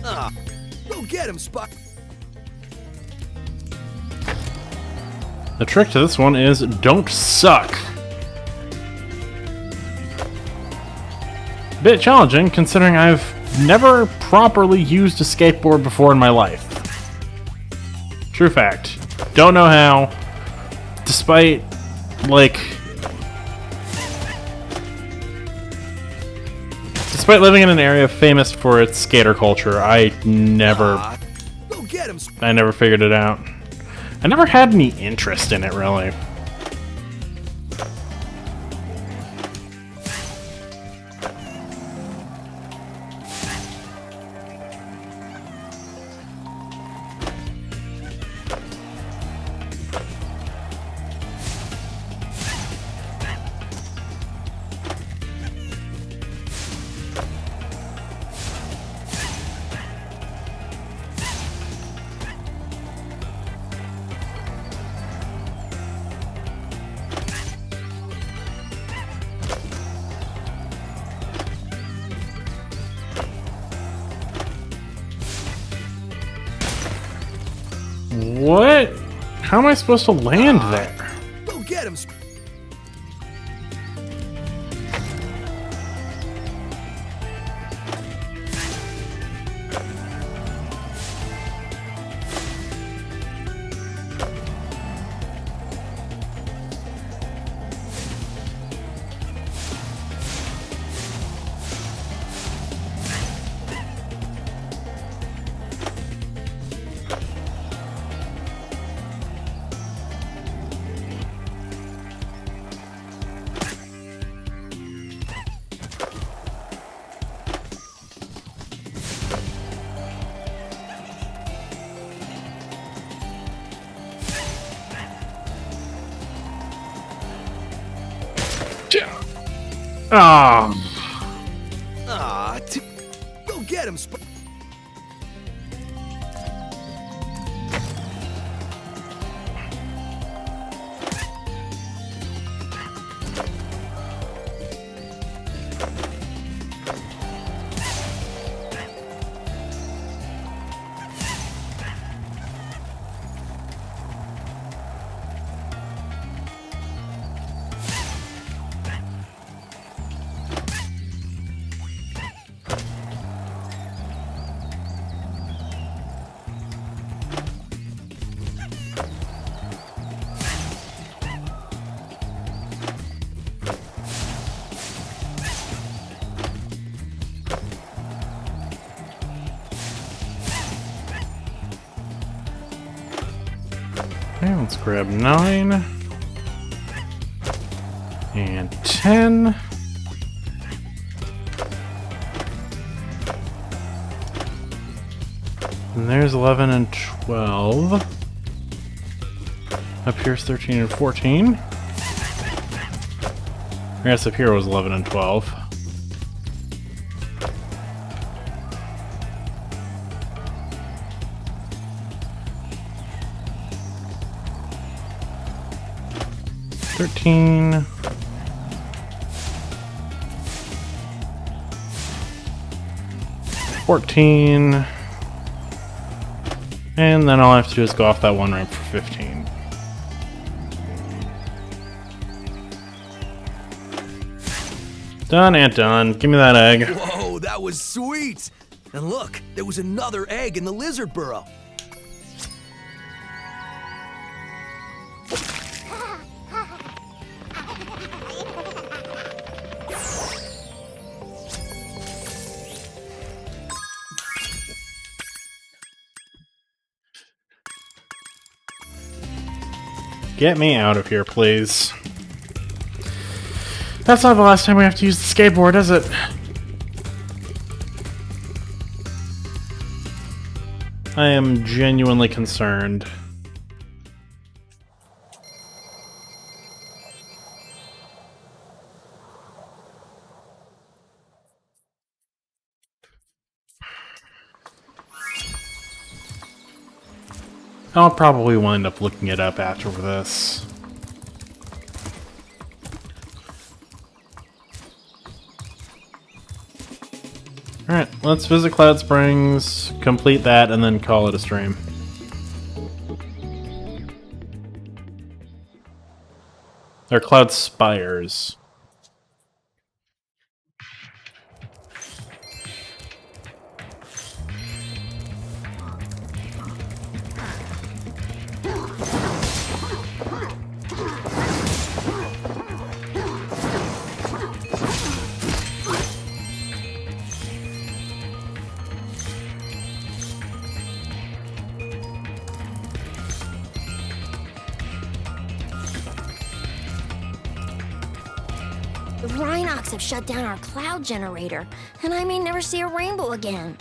Speaker 6: Ah, go get him, Spyro.
Speaker 1: The trick to this one is don't suck. Bit challenging considering I've never properly used a skateboard before in my life. True fact. Don't know how. Despite, like... Despite living in an area famous for its skater culture, I never figured it out. I never had any interest in it, really. What? How am I supposed to land there?
Speaker 6: Go get him.
Speaker 1: Ah.
Speaker 6: Ah, go get him,
Speaker 1: Okay, let's grab 9 and 10. And there's 11 and 12. Up here's 13 and 14. Rest up here was 11 and 12. $13. $14. And then all I have to do is go off that one ramp for 15. Done and done. Give me that egg.
Speaker 6: Whoa, that was sweet! And look, there was another egg in the lizard burrow.
Speaker 1: Get me out of here, please. That's not the last time we have to use the skateboard, is it? I am genuinely concerned. I'll probably wind up looking it up after this. Alright, let's visit Cloud Springs, complete that, and then call it a stream. Or Cloud Spires.
Speaker 5: The Rhinox have shut down our cloud generator, and I may never see a rainbow again.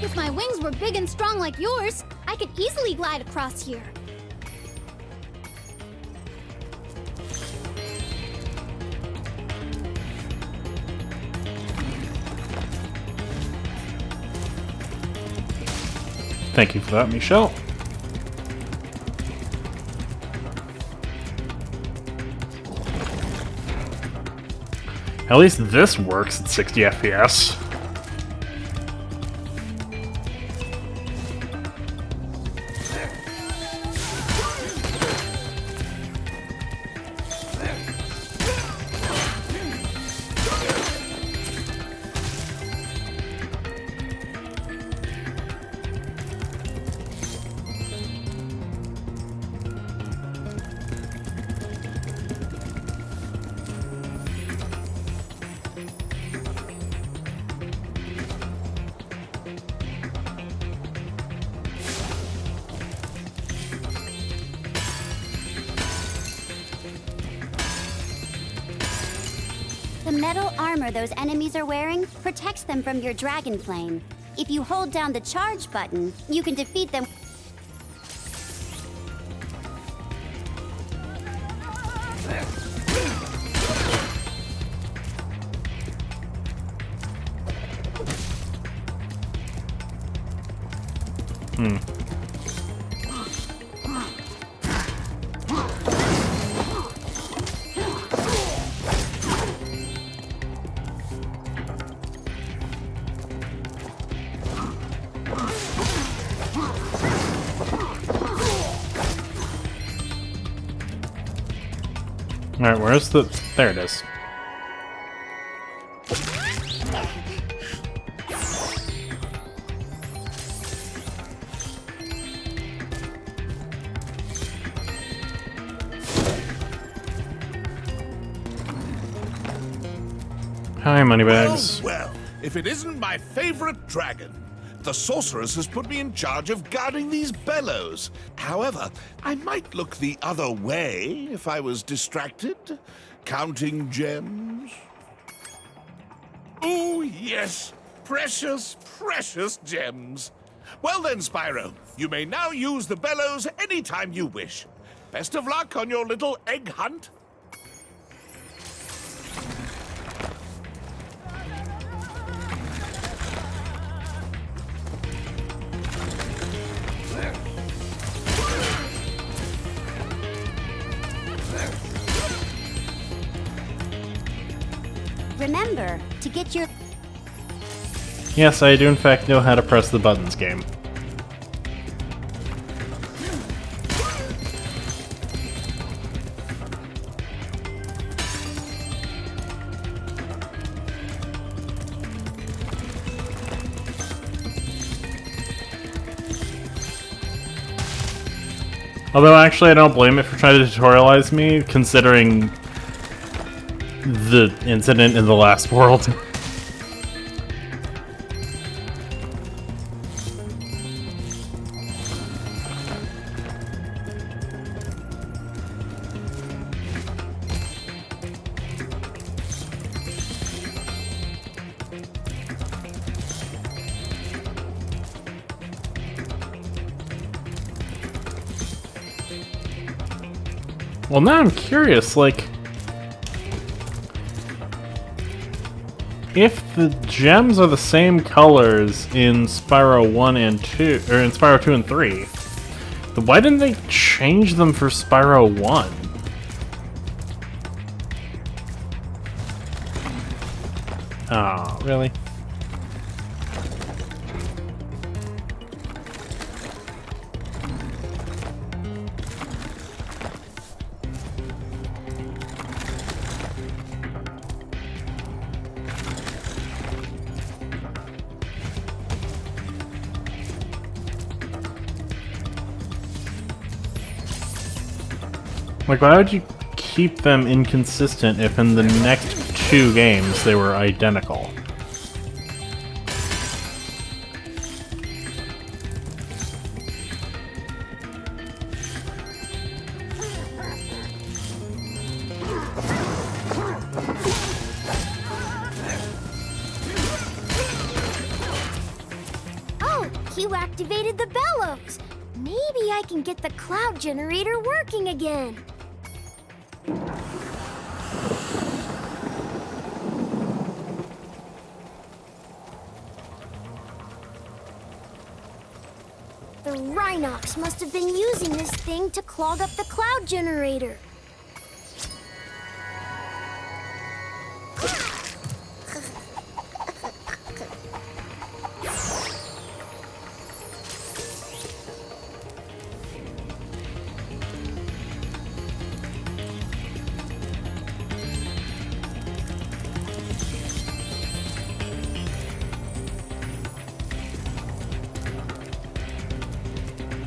Speaker 15: If my wings were big and strong like yours, I could easily glide across here.
Speaker 1: Thank you for that, Michelle. At least this works at 60 FPS.
Speaker 5: The metal armor those enemies are wearing protects them from your dragon flame. If you hold down the charge button, you can defeat them.
Speaker 1: Alright, where's the... There it is. Hi, Moneybags.
Speaker 10: Well, if it isn't my favorite dragon. The sorceress has put me in charge of guarding these bellows. However, I might look the other way if I was distracted, counting gems. Oh, yes, precious, precious gems. Well then, Spyro, you may now use the bellows anytime you wish. Best of luck on your little egg hunt.
Speaker 5: Remember to get your...
Speaker 1: Yes, I do in fact know how to press the buttons, game. Although actually I don't blame it for trying to tutorialize me, considering the incident in the last world. Well, now I'm curious, like, if the gems are the same colors in Spyro 1 and 2, or in Spyro 2 and 3, then why didn't they change them for Spyro 1? Oh, really? Like, why would you keep them inconsistent if in the next 2 games they were identical?
Speaker 5: Oh, you activated the bellows. Maybe I can get the cloud generator working again. The Rhinox must have been using this thing to clog up the cloud generator.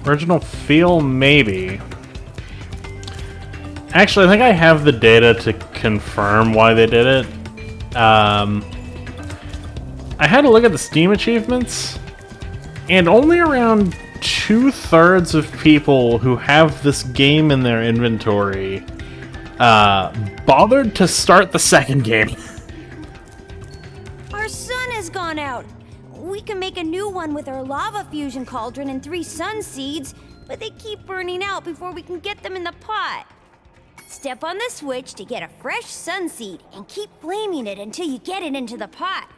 Speaker 1: Original feel, maybe. Actually, I think I have the data to confirm why they did it. I had a look at the Steam achievements, and only around 2/3 of people who have this game in their inventory bothered to start the second game.
Speaker 16: Our sun has gone out. We can make a new one with our lava fusion cauldron and 3 sun seeds, but they keep burning out before we can get them in the pot. Step on the switch to get a fresh sun seed and keep flaming it until you get it into the pot.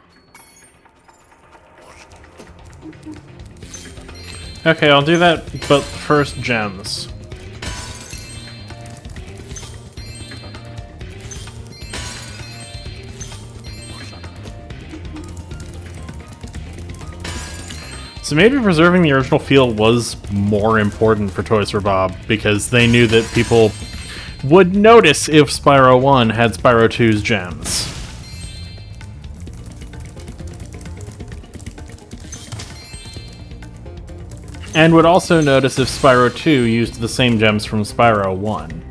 Speaker 1: Okay, I'll do that, but first gems. So maybe preserving the original feel was more important for Toys for Bob, because they knew that people would notice if Spyro 1 had Spyro 2's gems. And would also notice if Spyro 2 used the same gems from Spyro 1.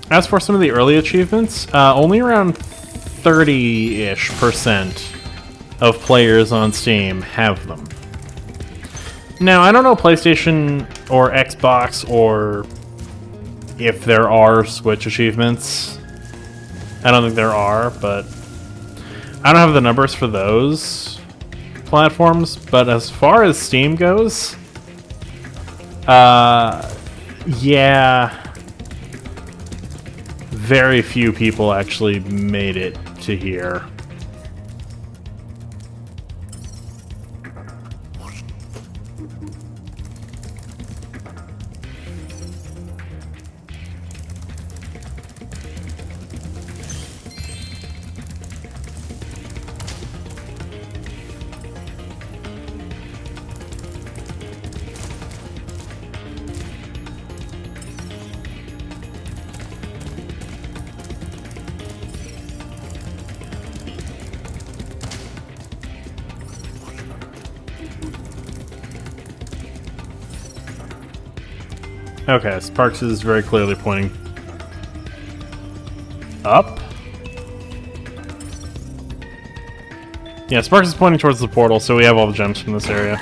Speaker 1: As for some of the early achievements, only around 30-ish% of players on Steam have them. Now, I don't know PlayStation or Xbox or if there are Switch achievements. I don't think there are, but I don't have the numbers for those platforms. But as far as Steam goes, yeah, very few people actually made it to here. Okay, Sparks is very clearly pointing up. Yeah, Sparks is pointing towards the portal, so we have all the gems from this area.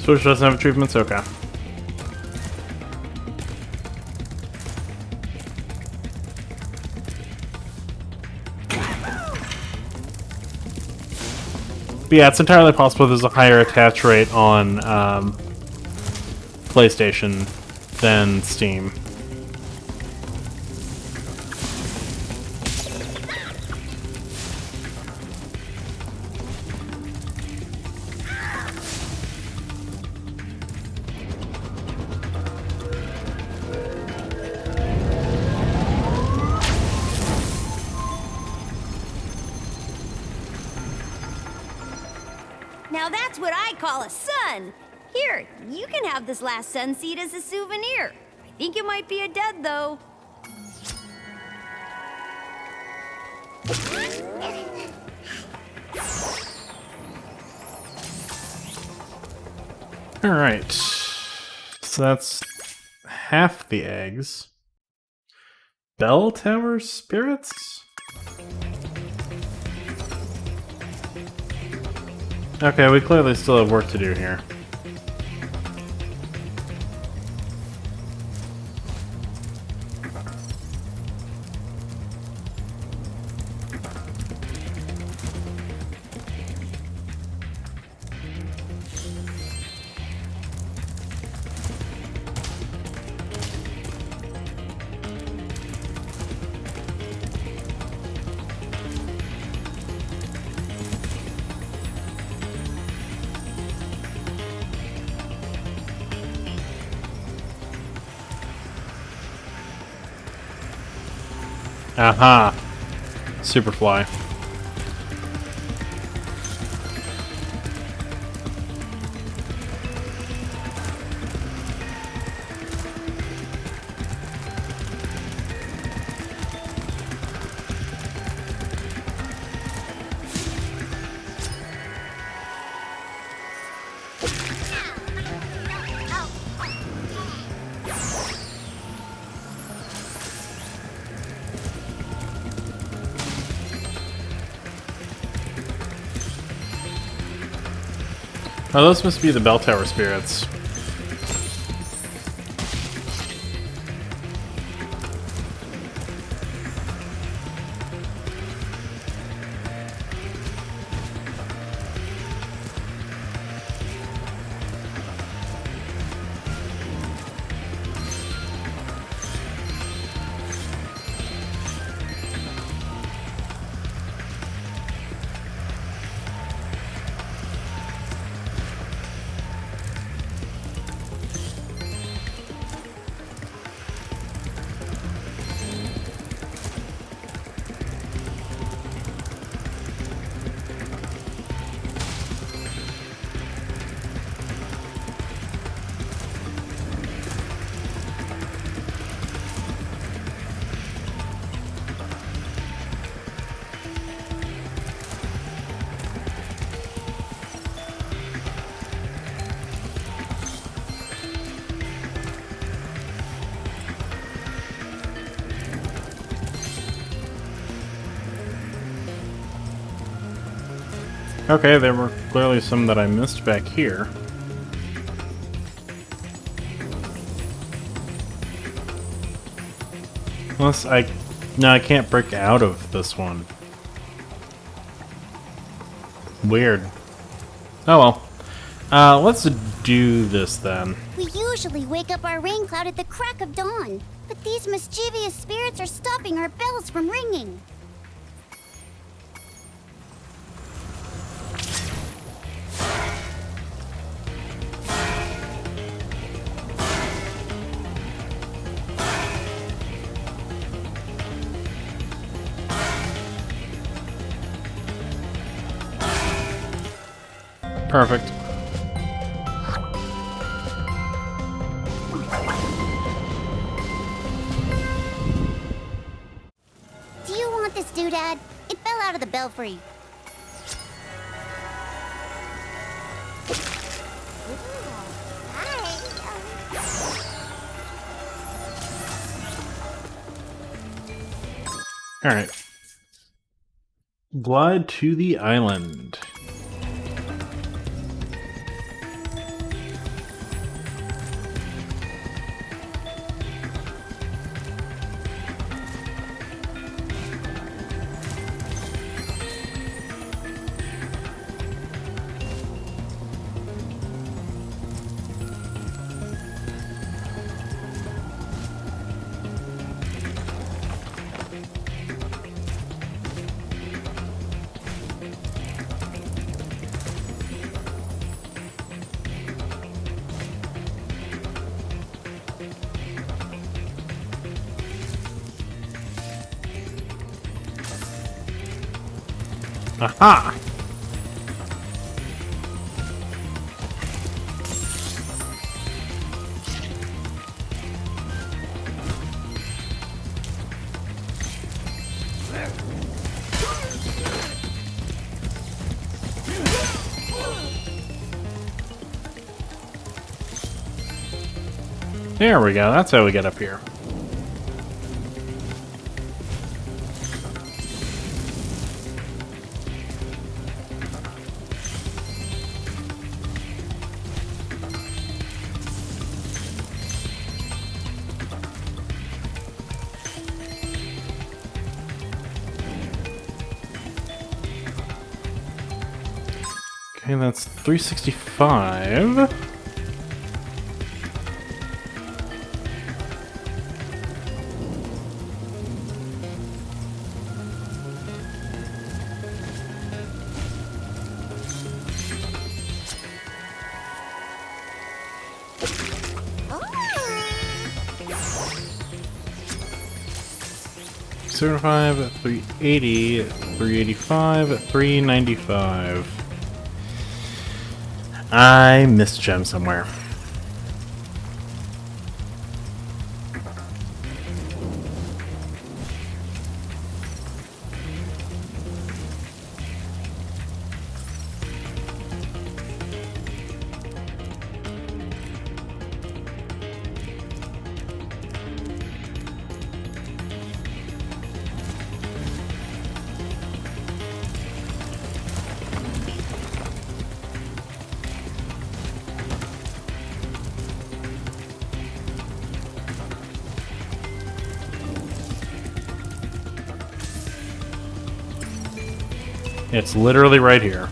Speaker 1: Switch doesn't have achievements? Okay. But yeah, it's entirely possible there's a higher attach rate on PlayStation than Steam.
Speaker 16: Now that's what I call a sun. Here, you can have this last sun seed as a souvenir. I think it might be a dud, though.
Speaker 1: Alright. So that's half the eggs. Bell Tower spirits? Okay, we clearly still have work to do here. Aha! Superfly. Oh, those must be the bell tower spirits. Okay, there were clearly some that I missed back here. Unless no, I can't break out of this one. Weird. Oh well. Let's do this then.
Speaker 5: We usually wake up our rain cloud at the crack of dawn, but these mischievous spirits are stopping our bells from ringing.
Speaker 1: Perfect.
Speaker 5: Do you want this doodad? It fell out of the belfry.
Speaker 1: Alright. Glide to the island. Aha! There we go, that's how we get up here. Okay, that's 365. $375, 380, 385, 395. I missed gem somewhere. It's literally right here.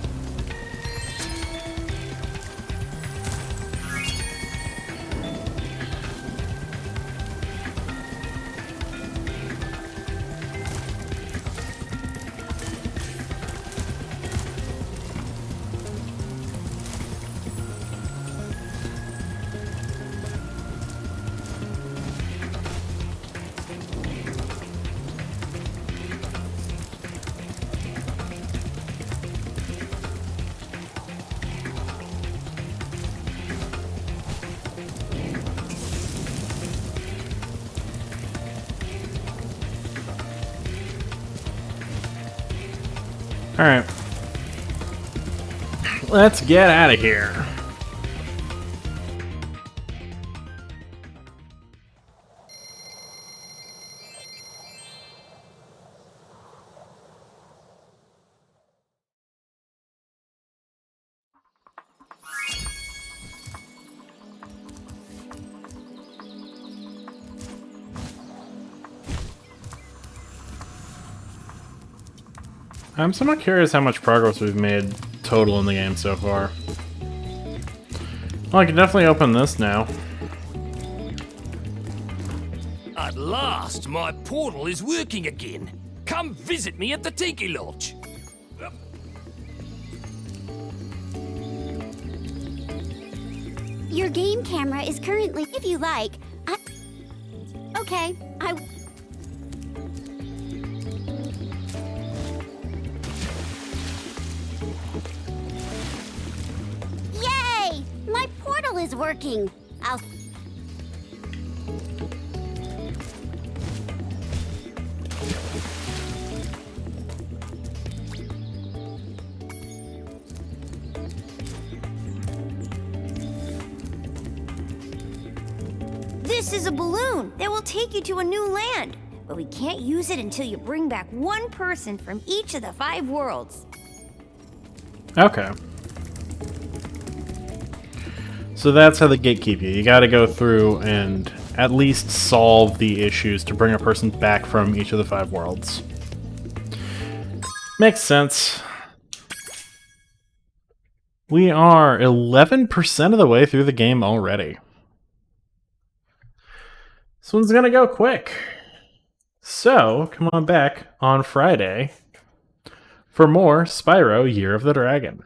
Speaker 1: Alright. Let's get out of here. I'm somewhat curious how much progress we've made total in the game so far. Well, I can definitely open this now.
Speaker 7: At last, my portal is working again. Come visit me at the Tiki Lodge.
Speaker 5: Your game camera is currently, if you like, okay, Yay! My portal is working.
Speaker 16: This is a balloon that will take you to a new land, but we can't use it until you bring back one person from each of the 5 worlds.
Speaker 1: Okay. So that's how they gatekeep you. You gotta go through and at least solve the issues to bring a person back from each of the 5 worlds. Makes sense. We are 11% of the way through the game already. This one's gonna go quick. So, come on back on Friday for more Spyro Year of the Dragon.